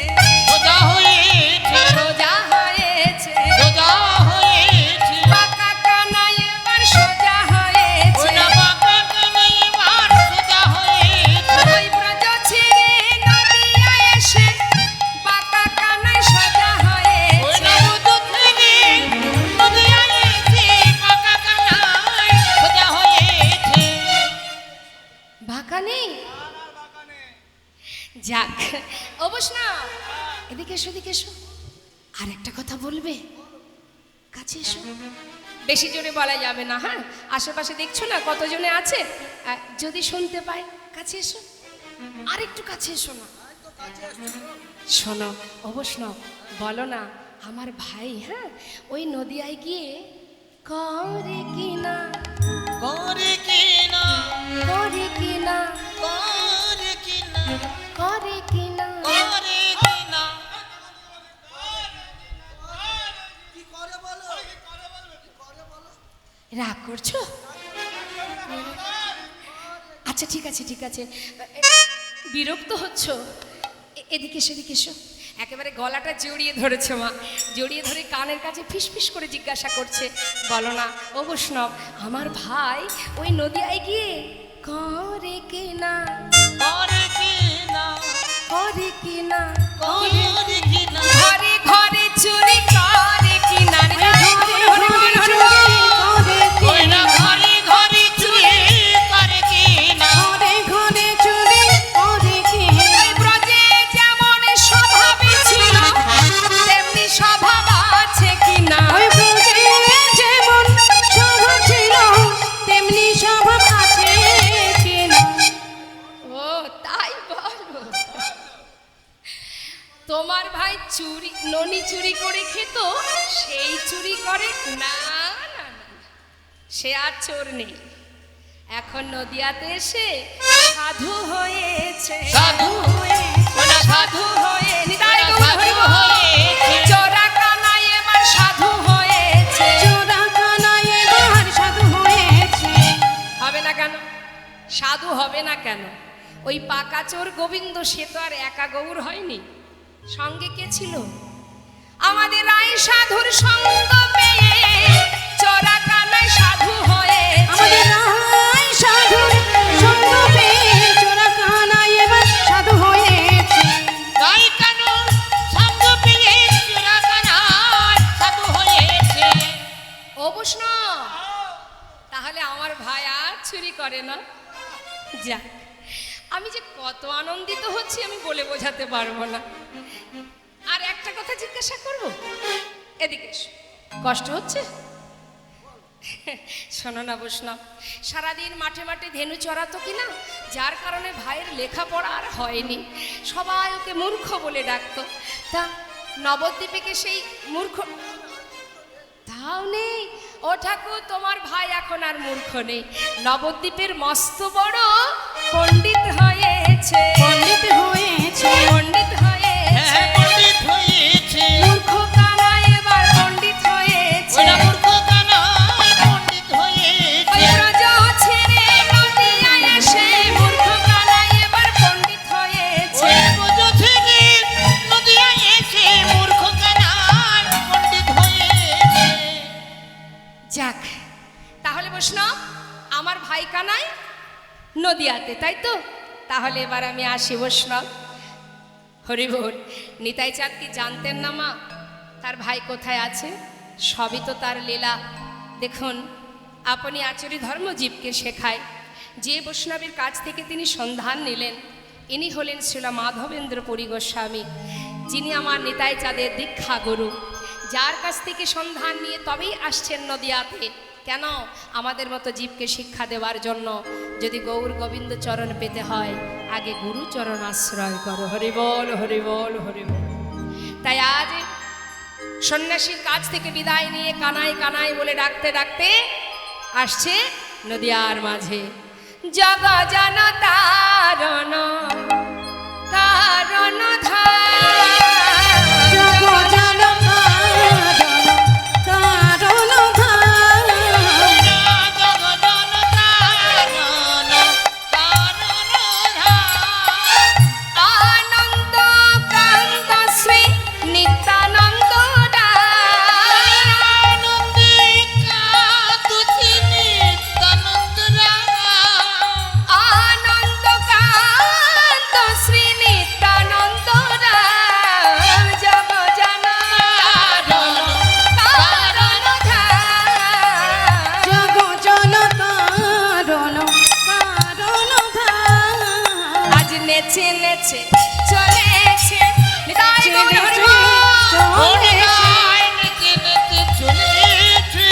সোজা হয়েছে, সোজা হয়েছে, সোজা হয়েছে। বাঁকা কানাই এবার সোজা হয়েছে। ওই না বাঁকা কানাই এবার সোজা হয়েছে। ওই ব্রজ ছেড়ে নদিয়ায় এসে বাঁকা কানাই সোজা ওই হয়েছে। না বুদ্ধ থেকে নদিয়ায় এসে বাঁকা কানাই সোজা হয়েছে। বাঁকা নেই। যাক, অবশ্য না, এদিকে এসো, এদিকে এসো, আর একটা কথা বলবে? কাছে এসো, বেশি জোরে বলা যাবে না। হ্যাঁ, আশেপাশে দেখছো না কতজনে আছে, যদি শুনতে পাই। কাছে এসো, আর একটু কাছে এসো না। শোনো অবশ্য বলো না, আমার ভাই হ্যাঁ ওই নদিয়ায় গিয়ে করে কিনা, করে কিনা, করে কিনা, করে কিনা, করে কিনা। করে কিনা। রাগ করছো? আচ্ছা ঠিক আছে ঠিক আছে, বিরক্ত হচ্ছ? এদিকে এসো, এদিকে এসো। একেবারে গলাটা জড়িয়ে ধরেছে মা, জড়িয়ে ধরে কানের কাছে ফিস ফিস করে জিজ্ঞাসা করছে, বলো না ও বৈষ্ণব, আমার ভাই ওই নদিয়ায় গিয়ে করে কিনা, করে কিনা, করে কিনা, করে কিনা। ঘরে ঘরে চুরি করে কিনা। ওই না ঘরে ঘরে চুরি করে কিনা। ঘরে ঘরে চুরি করে কিনা। ওই ব্রজে যেমন স্বভাবে ছিল তেমনি স্বভাব আছে কিনা। ওই ব্রজে যেমন স্বভাব ছিল তেমনি স্বভাব আছে কিনা। ও তা তোমার ভাই চুরি ননি চুরি করে খেত, সেই চুরি করে না, না না না, সে আর চোর নেই। এখন নদিয়াতে এসে সাধু হয়েছে, সাধু ওরা সাধু হয়ে নিতাই গৌর সাধু হরি বল। হয়েছে। চোরা কানাই এবার সাধু হয়েছে। চোরা কানাই এবার সাধু হয়েছে। হবে না কেন? সাধু হবে না কেন? ওই পাকা চোর গোবিন্দ সে তো আর একা গৌর হয়নি, সঙ্গে কে ছিল? আমাদের রায় সাধুর সঙ্গ পেয়ে চোরা কানাই সাধু হয়েছে। আমাদের রায় সাধুর সঙ্গ পেয়ে চোরা কানাই এবার সাধু হয়েছে। গাই কানুর সঙ্গ পেয়ে চোরা কানাই সাধু হয়েছে। ও বৈষ্ণব, তাহলে আমার ভাই আর চুরি করে না। যাক, আমি যে কত আনন্দিত হচ্ছি আমি বলে বোঝাতে পারবো না। আর একটা কথা জিজ্ঞাসা করব, এদিকে এসো। কষ্ট হচ্ছে? শোনো না বৈষ্ণব, সারাদিন মাঠে মাঠে ধেনু চড়াতো কিনা, যার কারণে ভাইয়ের লেখাপড়া আর হয়নি, সবাই ওকে মূর্খ বলে ডাকতো। তা নবদ্বীপে সেই মূর্খ তাও নেই? ও ঠাকুর, তোমার ভাই এখন আর মূর্খ নেই, নবদ্বীপের মস্ত বড় পণ্ডিত হয়েছে। পণ্ডিত হয়েছে। পণ্ডিত হয়েছে। হ্যাঁ, পণ্ডিত হয়েছে। মূর্খ কানাই এবার পণ্ডিত হয়েছে। ওরা মূর্খ কানাই পণ্ডিত ওই হয়েছে। ব্রজ ছেড়ে নদিয়ায় এসে মূর্খ কানাই এবার পণ্ডিত হয়েছে। ওই ব্রজ ছেড়ে নদিয়ায় এসে মূর্খ কানাই পণ্ডিত হয়েছে। যাক, তাহলে বৈষ্ণব আমার ভাই কানাই নদিয়াতে, তাই তো? তাহলে এবার আমি আসি বৈষ্ণব। হরি বল। নিতাই চাঁদ কি জানতেন না মা তার ভাই কোথায় আছে? সবই তো তার লীলা। দেখুন, আপনি আচরি ধর্ম জীবকে শেখায়। যে বৈষ্ণবের কাছ থেকে তিনি সন্ধান নিলেন, ইনি হলেন শ্রীল মাধবেন্দ্র পুরী গোস্বামী, যিনি আমার নিতাই চাঁদের দীক্ষা গুরু, যার কাছ থেকে সন্ধান নিয়ে তবেই আসছেন নদিয়াতে। কেন? আমাদের মতো জীবকে শিক্ষা দেওয়ার জন্য। যদি গৌর গোবিন্দ চরণ পেতে হয়, আগে গুরু চরণ আশ্রয় করো। হরি বল, হরি বল, হরি বল। তাই আজ সন্ন্যাসীর কাছ থেকে বিদায় নিয়ে কানাই কানাই বলে ডাকতে ডাকতে আসছে নদিয়ার মাঝে। জগ জন তারণ কারণ জগ জন কারণ ধার। ওরা জগজন কারণ কারণধার। আনন্দ কান্ত শ্রী নিত্যানন্দ আনন্দে কাঁদছি নিত্যানন্দ রাম। আনন্দ কান্ত শ্রী নিত্যানন্দ জগ জন কারণ জগ জন কারণ কারণ ধার। আজ নেচে নেচে চলেছে নিতাই গৌর হরি বল। ওরে গায় নেচে নেচে চলেছে।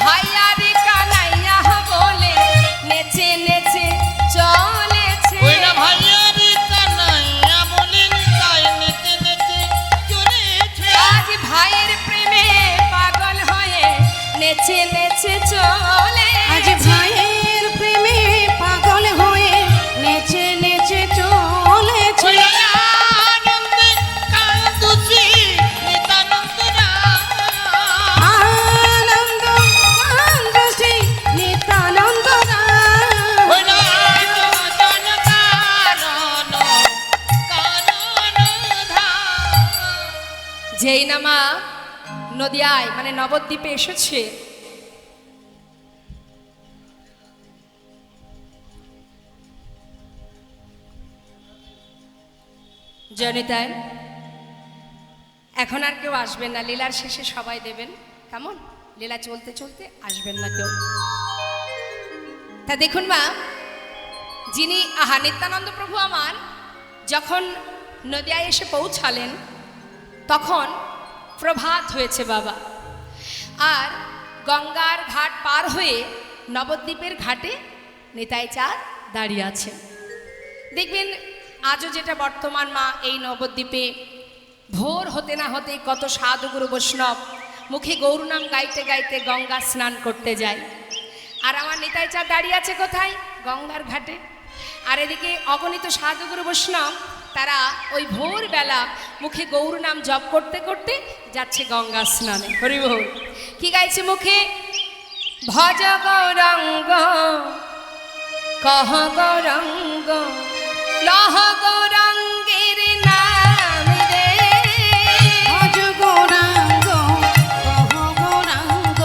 ভাইয়ারে কানাইয়া বলে নেচে নেচে চলেছে। ওরা ভাইয়ারে কানাইয়া বলে গায় নেচে নেচে চলেছে। আজ ভাইয়ের প্রেমে পাগল হয়ে নেচে নেচে চলে। আজ ভাইয়ের প্রেমে পাগল হয়ে নেচে নেচে চলেছে। ওরা আনন্দে কাঁদছি নিত্যানন্দ রাম। আনন্দ কান্দছি নিত্যানন্দ রাম। ওরা জগজন কারণ কারণধার। যেই নামা নদিয়ায় মানে নবদ্বীপে এসেছে, জনিতায় এখন আর কেউ আসবেন না, লীলার শেষে সবাই দেবেন। কেমন? লীলা চলতে চলতে আসবেন না কেউ। তা দেখুন মা, যিনি নিত্যানন্দ প্রভু আমার যখন নদিয়ায় এসে পৌঁছালেন, তখন প্রভাত হয়েছে বাবা। আর গঙ্গার ঘাট পার হয়ে নবদ্বীপের ঘাটে নিতাই চাঁদ দাঁড়িয়ে আছেন। দেখবেন আজও যেটা বর্তমান মা এই নবদ্বীপে ভোর হতে না হতে কত সাধুগুরু বৈষ্ণব মুখে গৌর নাম গাইতে গাইতে গঙ্গা স্নান করতে যায়। আর আমার নিতাই চাঁদ দাঁড়িয়ে আছে কোথায়? গঙ্গার ঘাটে। আর এদিকে অগণিত সাধুগুরু বৈষ্ণব তারা ওই ভোরবেলা মুখে গৌর নাম জপ করতে করতে যাচ্ছে গঙ্গা স্নানে। হরি বল। কি গাইছে মুখে? ভজ গৌরাঙ্গ কহ গৌরাঙ্গ লহ গৌরাঙ্গের নাম রে। ভজ গৌরাঙ্গ কহ গৌরাঙ্গ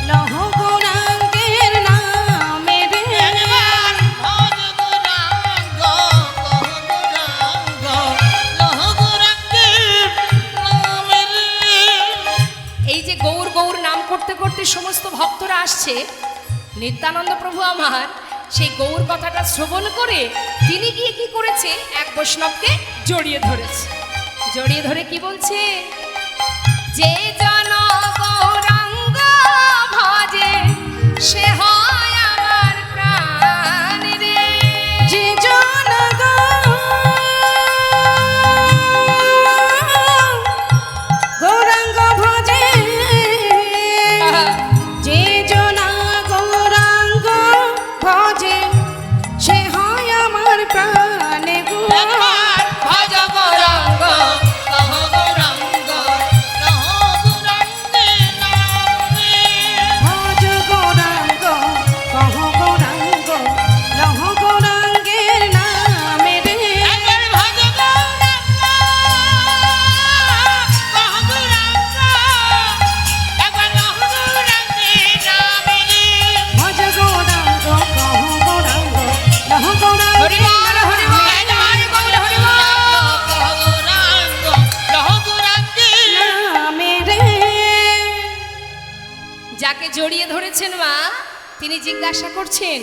লহ গৌরাঙ্গের নামে রে। একবার ভজ গৌরাঙ্গ কহ গৌরাঙ্গ লহ গৌরাঙ্গের নামে রে। এই যে গৌর গৌর নাম করতে করতে সমস্ত ভক্তরা আসছে, নিত্যানন্দ প্রভু আমার সেই গৌর কথাটা শ্রবণ করে তিনি গিয়ে কি করেছে? এক বৈষ্ণবকে জড়িয়ে ধরেছে। জড়িয়ে ধরে কি বলছে? যে জন গৌরাঙ্গ ভজে সে হয় আমার প্রাণ রে। যে জন গৌরাঙ্গ ভজে, যে জন গৌরাঙ্গ ভজে সে হয় আমার প্রাণে গো। একবার ভজ গৌরাঙ্গ কহ গৌরাঙ্গ লহ গৌরাঙ্গের নামে। ভজ গৌরাঙ্গ কহ গৌরাঙ্গ লহ গৌরাঙ্গের নামে রে। একবার ভজ গৌরাঙ্গ কহ গৌরাঙ্গ, একবার লহ গৌরাঙ্গের নামে রে। ভজ গৌরাঙ্গ কহ গৌরাঙ্গ লহ হরি বল, হরি বল, গৌরাঙ্গের হরি বল, হরি বল। কহ গৌরাঙ্গ লহ গৌরাঙ্গের নামে রে। যাকে জড়িয়ে ধরেছেন মা, তিনি জিজ্ঞাসা করছেন,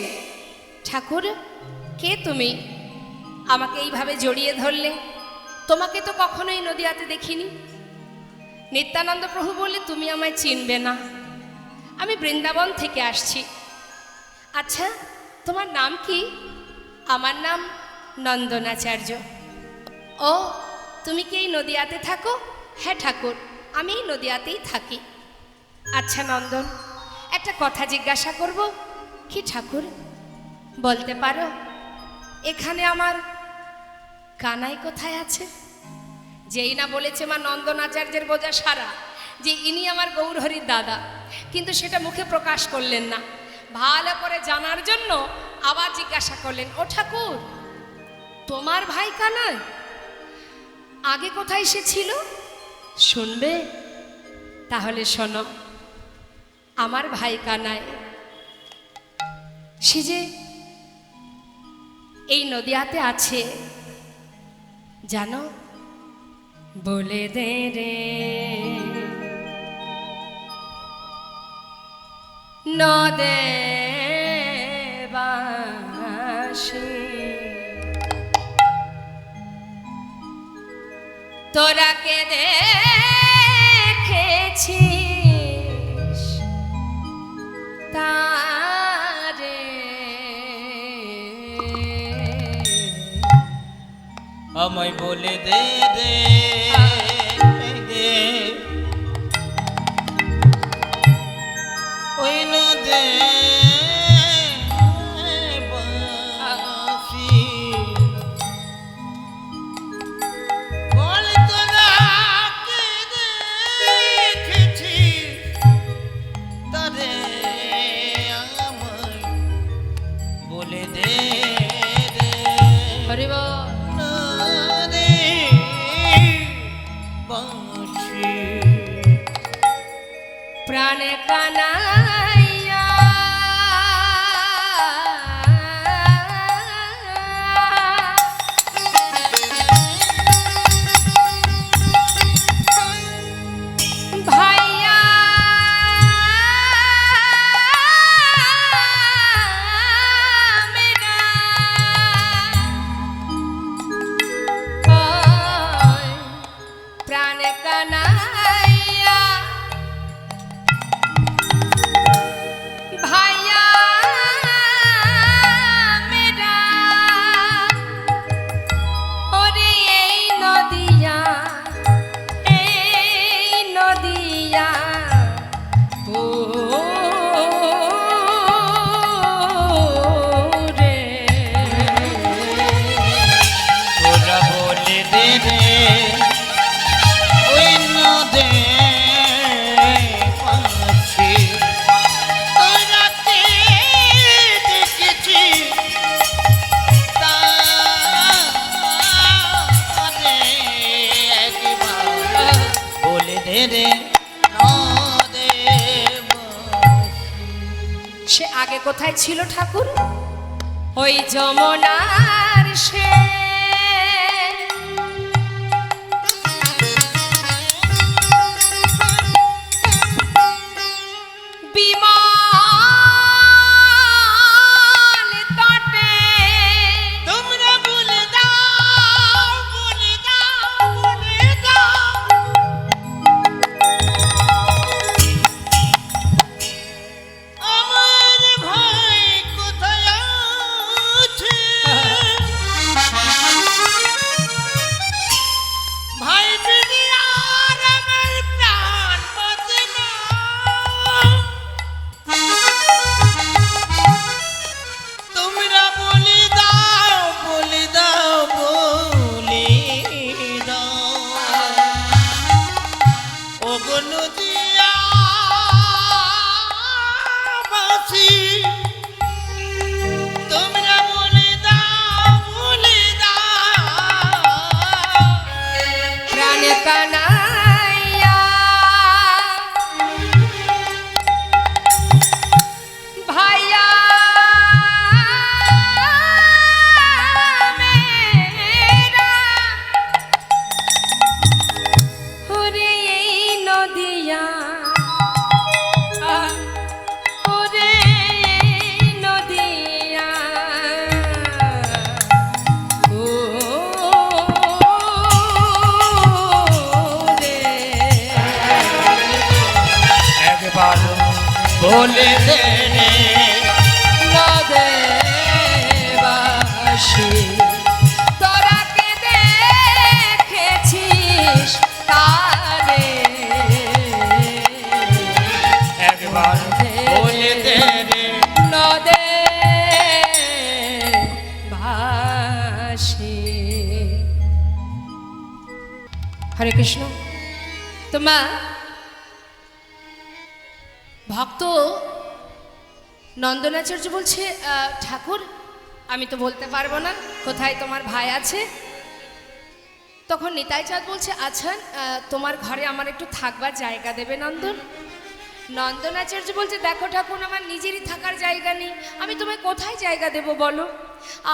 ঠাকুর কে তুমি? আমাকে এইভাবে জড়িয়ে ধরলে? তোমাকে তো কখনোই নদীয়াতে দেখিনি। নিত্যানন্দ প্রভু বললে, তুমি আমায় চিনবে না, আমি বৃন্দাবন থেকে আসছি। আচ্ছা, তোমার নাম কি? আমার নাম নন্দনাচার্য। ও, তুমি কি এই নদীয়াতে থাকো? হ্যাঁ ঠাকুর, আমি এই নদীয়াতেই থাকি। আচ্ছা নন্দন, একটা কথা জিজ্ঞাসা করব। কি ঠাকুর? বলতে পারো এখানে আমার কানাই কোথায় আছে? যেই না বলেছে মা নন্দনাচার্যের বোঝা সারা যে ইনি আমার গৌরহরির দাদা, কিন্তু সেটা মুখে প্রকাশ করলেন না। ভালো করে জানার জন্য আবার জিজ্ঞাসা করলেন, ও ঠাকুর, তোমার ভাই কানাই আগে কোথায় সে ছিল? শুনবে? তাহলে শোনো, আমার ভাই কানাই সে যে এই নদীয়াতে আছে জানো? বলে দে রে নদে বাসি, তোরা কে দেখেছিস তারে? আমায় বলে দে দে ওই নদে বাসি, বল তোরা কে দেখেছিস তারে? আমায় বলে দে দে হরি বল। নদে বাসি। রে নদে সে আগে কোথায় ছিল ঠাকুর? ওই যমুনার সে বিমল তটে। তোমরা বলে দাও, বলে দাও, বলে দাও, আমার ভাই কোথায় আছে? ভাই বিনে আর আমার প্রাণ বাঁচে না। তোমরা বলে দাও, বলে দাও, বলে দাও, ওগো নদিয়া বাসি, তোমরা বলে দাও, বলে দাও, প্রাণ কানাইয়া ভাইয়া মেরা ওরে এই নদিয়া, ওরে এই নদিয়া, ও রে একবার বলে দে রে নদেবাসী, তোরা কে দেখেছিস তারে? একবার বলে দে রে নদেবাসী। হরে কৃষ্ণ। তো মা, ভক্ত নন্দনাচার্য বলছে, ঠাকুর আমি তো বলতে পারবো না কোথায় তোমার ভাই আছে। তখন নিতাই চাঁদ বলছে, আচ্ছা তোমার ঘরে আমার একটু থাকবার জায়গা দেবে নন্দন? নন্দনাচার্য বলছে, দেখো ঠাকুর আমার নিজেরই থাকার জায়গা নেই, আমি তোমায় কোথায় জায়গা দেব বলো?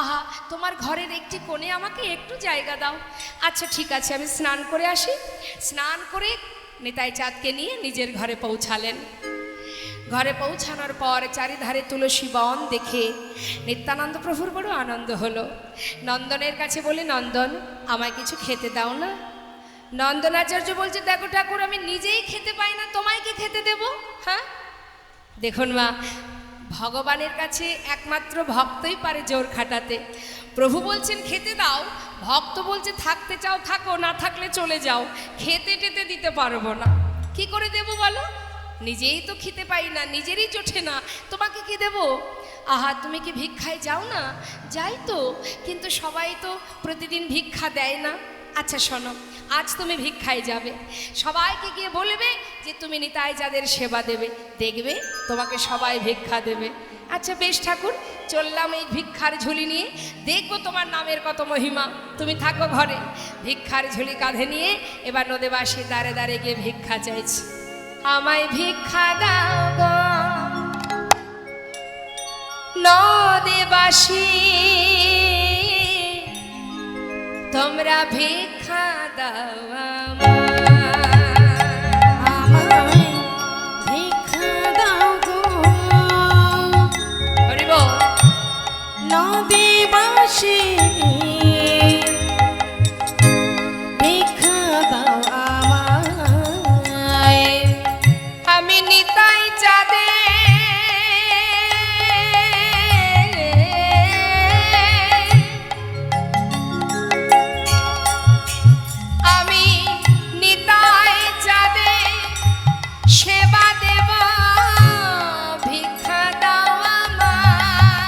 আহা, তোমার ঘরের একটি কোণে আমাকে একটু জায়গা দাও। আচ্ছা ঠিক আছে, আমি স্নান করে আসি। স্নান করে নিতাই চাঁদকে নিয়ে নিজের ঘরে পৌঁছালেন। ঘরে পৌঁছানোর পর চারিধারে তুলসী বন দেখে নিত্যানন্দ প্রভুর বড় আনন্দ হলো। নন্দনের কাছে বলে, নন্দন আমায় কিছু খেতে দাও না। নন্দনাচার্য বলছে, দেখো ঠাকুর আমি নিজেই খেতে পাই না, তোমায় কি খেতে দেব? হ্যাঁ, দেখুন মা, ভগবানের কাছে একমাত্র ভক্তই পারে জোর খাটাতে। প্রভু বলছেন খেতে দাও, ভক্ত বলছে থাকতে চাও থাকো, না থাকলে চলে যাও, খেতে টেতে দিতে পারবো না। কি করে দেব বলো? নিজেই তো খেতে পাই না, নিজেরই জোটে না, তোমাকে কি দেব? আহা, তুমি কি ভিক্ষায় যাও না? যাই তো, কিন্তু সবাই তো প্রতিদিন ভিক্ষা দেয় না। আচ্ছা শোনো, আজ তুমি ভিক্ষায় যাবে, সবাইকে গিয়ে বলবে যে তুমি নিতাই যাদের সেবা দেবে, দেখবে তোমাকে সবাই ভিক্ষা দেবে। আচ্ছা বেশ ঠাকুর, চললাম এই ভিক্ষার ঝুলি নিয়ে, দেখবো তোমার নামের কত মহিমা। তুমি থাকো ঘরে। ভিক্ষার ঝুলি কাঁধে নিয়ে এবার নদেবাসী দাঁড়ে দাঁড়ে গিয়ে ভিক্ষা চাইছে। আমায় ভিক্ষা দাও গো নদেবাসী, তোমরা ভিক্ষা দাও আমায় ভিক্ষা দাও গো হরি বল। নদীবাসী, ভিক্ষা দাও আমায়। আমি নিতাই চাঁদে আমি নিতাই চাঁদে সেবা দেব, ভিক্ষা দাও আমায়।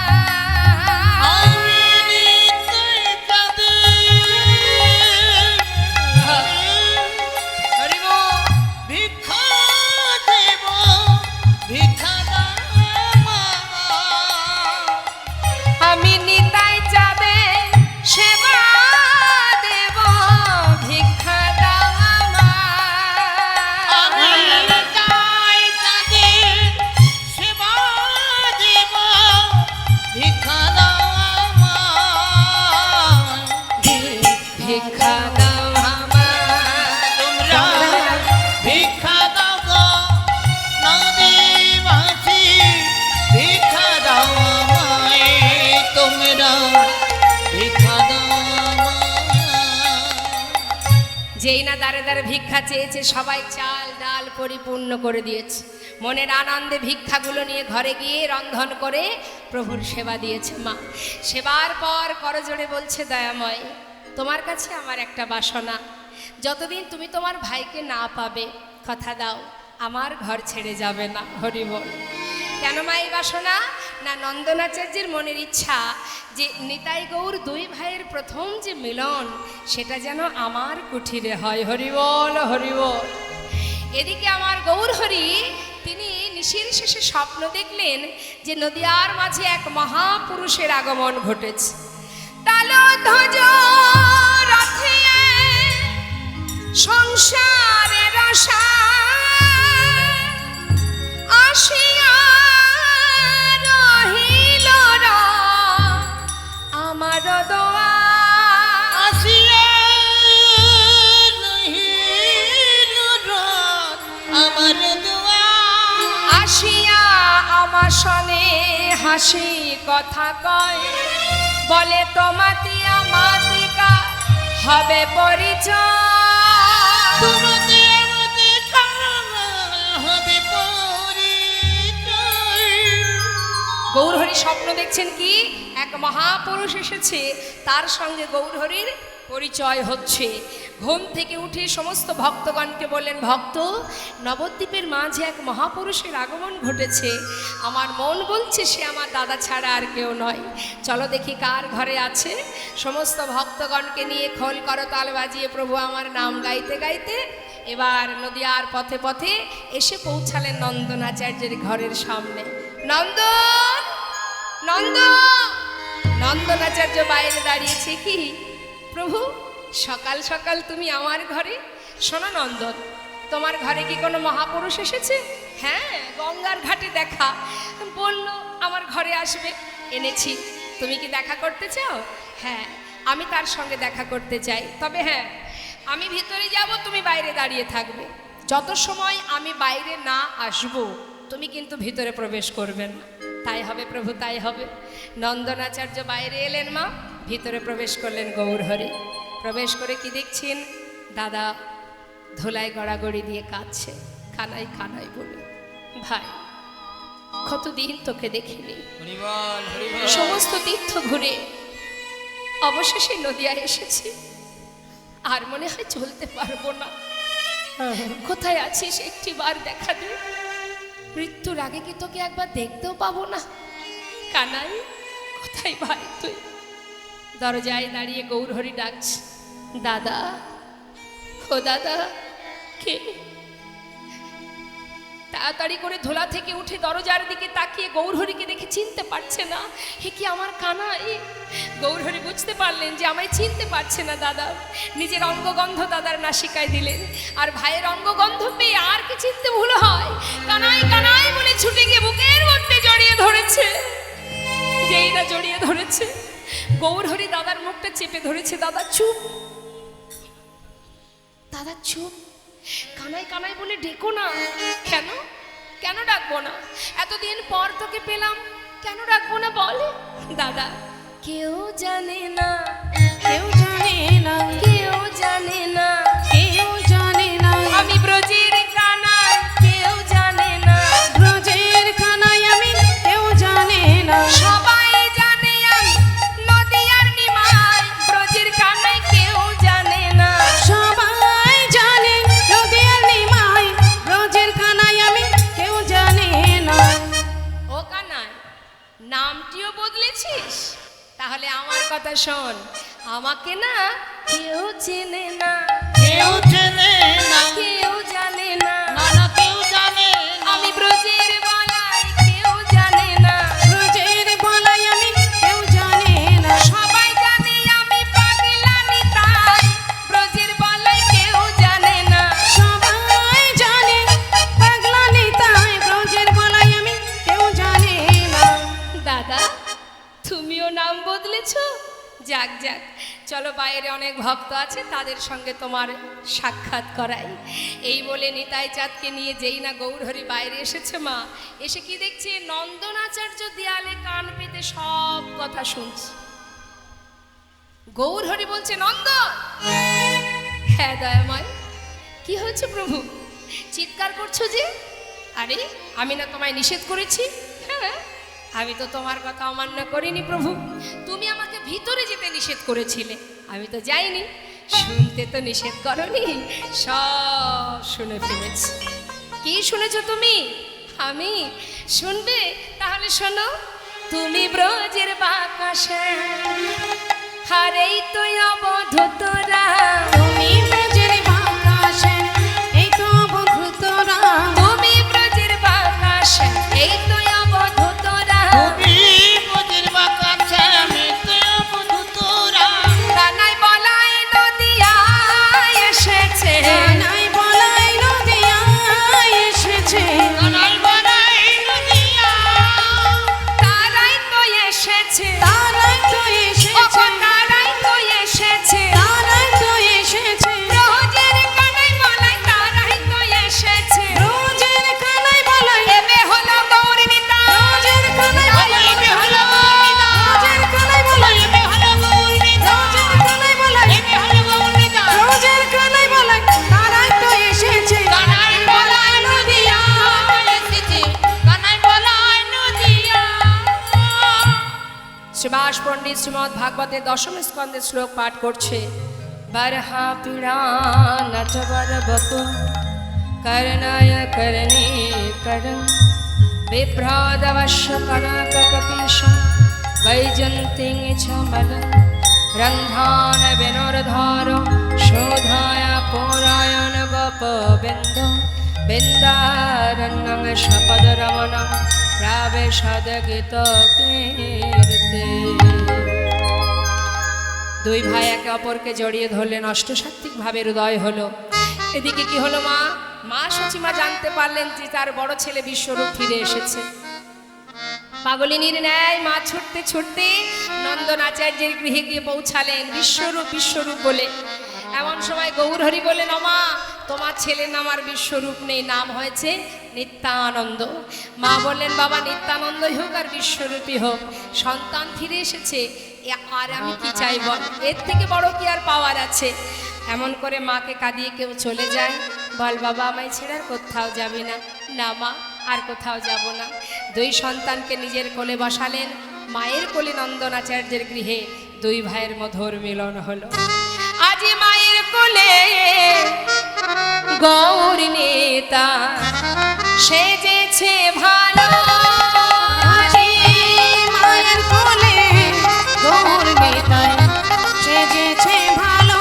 আমি নিতাই দাও আমায়। তোমরা ভিক্ষা দাও গো নদীবাসী, ভিক্ষা দাও আমায়, তোমরা ভিক্ষা দাও আমায়। যেই না দাঁড়ে দাঁড়ে ভিক্ষা চেয়েছে সবাই চাল ডাল পরিপূর্ণ করে দিয়েছে। মনের আনন্দে ভিক্ষাগুলো নিয়ে ঘরে গিয়ে রন্ধন করে প্রভুর সেবা দিয়েছে মা। সেবার পর করজোড়ে বলছে, দয়াময় তোমার কাছে আমার একটা বাসনা, যতদিন তুমি তোমার ভাইকে না পাবে কথা দাও আমার ঘর ছেড়ে যাবে না। হরি বল। কেন মা এই বাসনা? না নন্দনাচার্যের মনের ইচ্ছা যে নিতাই গৌর দুই ভাইয়ের প্রথম যে মিলন সেটা যেন আমার কুঠিরে হয়। হরি বল, হরি বল। এদিকে আমার গৌর হরি তিনি নিশির শেষে স্বপ্ন দেখলেন যে নদিয়ার মাঝে এক মহাপুরুষের আগমন ঘটেছে। তালধ্বজ রথে সংসারের আসিয়া রহিল আমার দোয়া। আসিয়া রহিল আমার দোয়া। আসিয়া আমার সনে হাসি কথা কয়, বলে তোমাতি আমাতিকা হবে পরিচয়। তোমাতে আমাতে কার হবে পরিচয়। গৌরহরি স্বপ্ন দেখছেন কি এক মহাপুরুষ এসেছে, তার সঙ্গে গৌরহরির পরিচয় হচ্ছে। ঘুম থেকে উঠে সমস্ত ভক্তগণকে বললেন, ভক্ত নবদ্বীপের মাঝে এক মহাপুরুষের আগমন ঘটেছে, আমার মন বলছে সে আমার দাদা ছাড়া আর কেউ নয়, চলো দেখি কার ঘরে আছে। সমস্ত ভক্তগণকে নিয়ে খোল করতাল বাজিয়ে প্রভু আমার নাম গাইতে গাইতে এবার নদিয়ার পথে পথে এসে পৌঁছালেন নন্দনাচার্যের ঘরের সামনে। নন্দন, নন্দন। নন্দনাচার্য বাইরে দাঁড়িয়েছে, কি প্রভু সকাল সকাল তুমি আমার ঘরে? শোনো নন্দন, তোমার ঘরে কি কোনো মহাপুরুষ এসেছে? হ্যাঁ, গঙ্গার ঘাটে দেখা, বলল আমার ঘরে আসবে, এনেছি। তুমি কি দেখা করতে চাও? হ্যাঁ, আমি তার সঙ্গে দেখা করতে চাই। তবে হ্যাঁ, আমি ভিতরে যাব, তুমি বাইরে দাঁড়িয়ে থাকবে। যত সময় আমি বাইরে না আসব তুমি কিন্তু ভিতরে প্রবেশ করবে না। তাই হবে প্রভু, তাই হবে। নন্দনাচার্য বাইরে এলেন মা, ভিতরে প্রবেশ করলেন গৌরহরি। প্রবেশ করে কি দেখছেন? দাদা ধুলায় গড়াগড়ি দিয়ে কাঁদছে, কানাই কানাই বলে। ভাই কতদিন তোকে দেখিনি, সমস্ত তীর্থ ঘুরে অবশেষে নদিয়ায় এসেছি, আর মনে হয় চলতে পারবো না। কোথায় আছিস একটি বার দেখা দে, মৃত্যুর আগে কি তোকে একবার দেখতেও পাবো না। কানাই কোথায় ভাই তুই? দরজায় দাঁড়িয়ে গৌরহরি ডাকছে, দাদা, ও দাদা। কে? তাড়াতাড়ি করে ধোলা থেকে উঠে দরজার দিকে তাকিয়ে গৌরহরিকে দেখে চিনতে পারছে না। হে কি আমার কানাই! গৌরহরি বুঝতে পারলেন যে আমায় চিনতে পারছে না দাদা। নিজের অঙ্গগন্ধ দাদার নাসিকায় দিলেন, আর ভাইয়ের অঙ্গগন্ধ পেয়ে আর কি চিনতে ভুল হয়? কানাই কানাই বলে ছুটে গিয়ে বুকের মধ্যে জড়িয়ে ধরেছে। যেই না জড়িয়ে ধরেছে, গৌরহরি দাদার মুখটা চেপে ধরেছে। দাদা চুপ, দাদা চুপ, কানাই কানাই বলে ডেকো না। কেন? কেন ডাকবো না? এতদিন পর তোকে পেলাম, কেন ডাকবো না বল? দাদা কেউ জানে না, কেউ জানে না, কেউ জানে না, কেউ জানে না, আমি ব্রজের কানাই, কেউ জানে না, ব্রজের কানাই আমি, কেউ জানে না, সবাই জানে আমি নদিয়ার নিমাই, ব্রজের কানাই কেউ জানে না। সবাই জানে নদিয়ার নিমাই, ব্রজের কানাই আমি, কেউ জানে না। ও কানাই, নামটিও বদলেছিস? তাহলে আমার কথা শোন, আমাকে না কেউ চেনে না, কেউ চেনে না, কেউ জানে না, না না কেউ জানে না। আমি ব্রজের বলাই, কেউ জানে না, ব্রজের বলাই আমি, কেউ জানে না, সবাই জানে আমি পাগলা নিতাই, ব্রজের বলাই কেউ জানে না। সবাই জানে পাগলা নিতাই, ব্রজের বলাই আমি, কেউ জানে না। দাদা তুমিও নাম বদলেছো? যাক যাক, চলো বাইরে অনেক ভক্ত ভক্ত আছে তাদের সঙ্গে তোমার সাক্ষাৎ করাই। এই বলে নিতাই চাঁদকে নিয়ে যেই না গৌরহরি বাইরে এসেছে মা, এসে কি দেখছে নন্দনাচার্য দেয়ালে কান পেতে সব কথা শুনছে। গৌরহরি বলছে নন্দন। হ্যাঁ দয়াময়, কি হয়েছে প্রভু, চিৎকার করছো যে? আরে আমি না তোমায় নিষেধ করেছি? হ্যাঁ, আমি তো তোমার কথা অমান্য করিনি প্রভু, তুমি আমাকে ভিতরে যেতে নিষেধ করেছিলে, আমি তো যাইনি। শুনতে তো নিষেধ করনি, সব শুনে ফেলেছি। কি শুনেছো তুমি? আমি শুনবে? তাহলে শোনো। তুমি ব্রজের বাকাশে হারেই তো অবধ তোরা, তুমি ব্রজের বাতাসে এই তো অবধূত রাম। তুমি ব্রজের বাকাশে এই তো অবধ তোরা, তুমি বুঝির বাকাছে আমি তো বধু তোরা। কানাই বলাই নদিয়া এসেছে, কানাই বলাই নদিয়ায় এসেছে। কানাই বানাই নদিয়া, তারাই তো এসেছে, তারাই তো এসেছে, তারাই তো এসেছে, তারাই তো এসেছে। ব্রজের কানাই বলাই তারাই তো এসেছে। রোজের কানাই বলাই, এবে হলো গৌরী নিতা, রোজের কানাই বলাই, এবে হলো গৌরীদা, রোজের কানাই বলাই, এবে হলো গৌরীদা, রোজের কানাই বলাই, এবে হলো গৌরীদা। রোজের কানাই বলাই, তারাই তো এসেছে। কানাই বলাই নদিয়া এসেছে, কানাই বলাই নদিয়া। সুভাষ পণ্ডিত শ্রীমদ ভাগবতের দশম স্কন্ধে শ্লোক পাঠ করছে। বরহা পীড়া নটবর বপু করণায় করণে করণ বিভ্রাদবশ্য কনক কপীশ বৈজন্তিং ছমল রন্ধ্রান বিনোরধার শোধায় পৌরায়ণ গোপ বিন্দ বৃন্দারণ্যং শপদ রমণ প্রাবেশদ গীত কীর্তি। দুই ভাই একে অপরকে জড়িয়ে ধরলেন, অষ্টসাত্ত্বিক ভাবের উদয় হলো। এদিকে কি হলো মা? মা সচিমা জানতে পারলেন যে তার বড় ছেলে বিশ্বরূপ ফিরে এসেছে। পাগলিনীর ন্যায় মা ছুটতে ছুটতে নন্দনাচার্যের গৃহে গিয়ে পৌঁছালেন, বিশ্বরূপ বিশ্বরূপ বলে। এমন সময় গৌরহরি বললেন, ওমা তোমার ছেলের নাম আর বিশ্বরূপ নেই, নাম হয়েছে নিত্যানন্দ। মা বললেন, বাবা নিত্যানন্দই হোক আর বিশ্বরূপই হোক, সন্তান ফিরে এসেছে, আর আমি কি চাই বল, এর থেকে বড় কি আর পাওয়ার আছে? এমন করে মাকে কাঁদিয়ে কেউ চলে যায়, বল বাবা আমায় ছেড়ে আর কোথাও যাবি না? না মা, আর কোথাও যাব না। দুই সন্তানকে নিজের কোলে বসালেন, মায়ের কোলে নন্দনাচার্যের গৃহে দুই ভাইয়ের মধুর মিলন হলো। আজি মায়ের কোলে গৌরী নেতা সেজেছে ভালো, আজি মায়ের কোলে গৌর নেতায় সেজেছে ভালো।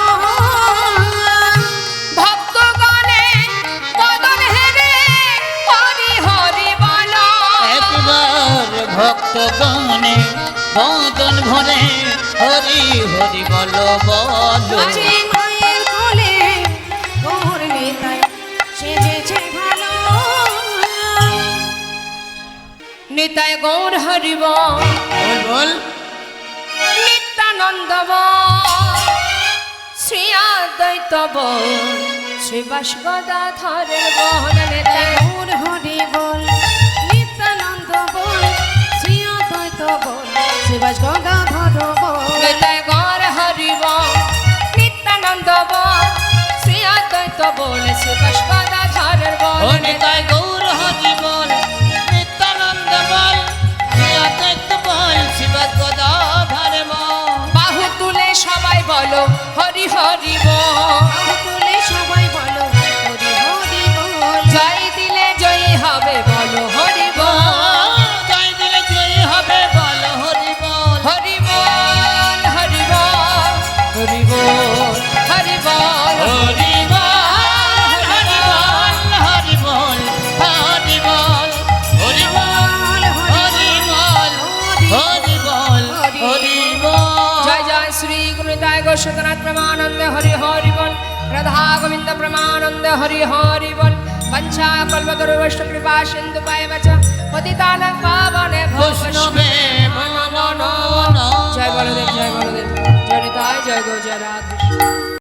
ভক্তগণে বদন হেরে হরি হরি বলো। একবার ভক্তগণে বদন ভরে হরি হরি বল বল। আজি মায়ের কোলে গৌর নেতায় সেজেছে ভালো। নিতাই গৌর হরি বল, বল বল। নিত্যানন্দ বল, শ্রী অদ্বৈত বল, শ্রী বাসগদাধরের বল। নিতাই গৌর হরি বল, নিত্যানন্দ বল, শ্রী অদ্বৈত বল, শিবাস গদাধর বল। নিতাই গৌর হরি বল, নিত্যানন্দ বল, শ্রী অদ্বৈত বল, শ্রী বাসগদাধরের ও বল। নিতাই গৌর হরি বল, নিত্যানন্দ বল, অদ্বৈত বল, শিব গদাধর বল। বাহু তুলে সবাই বলো হরি হরি বল, তুলে সবাই বলো হরি হরি বল। জয় দিলে জয়ী হবে বলো হরি বল, জয় দিলে জয় হবে বল হরি বল। হরি বল হরি বল, হরি বল হরি বল। হরি বল হরি বল হরি বল হরি বল হরি বল হরি বল হরি বল হরি বল। জয় জয় শ্রী গুরুদায় গোস্বতনাথ প্রমানন্দ হরি হরি বল, রাধা গোবিন্দ প্রমানন্দ হরি হরি বল। पंचा कल्पतरुवश्च कृपा सिन्धु पायवच पतितानां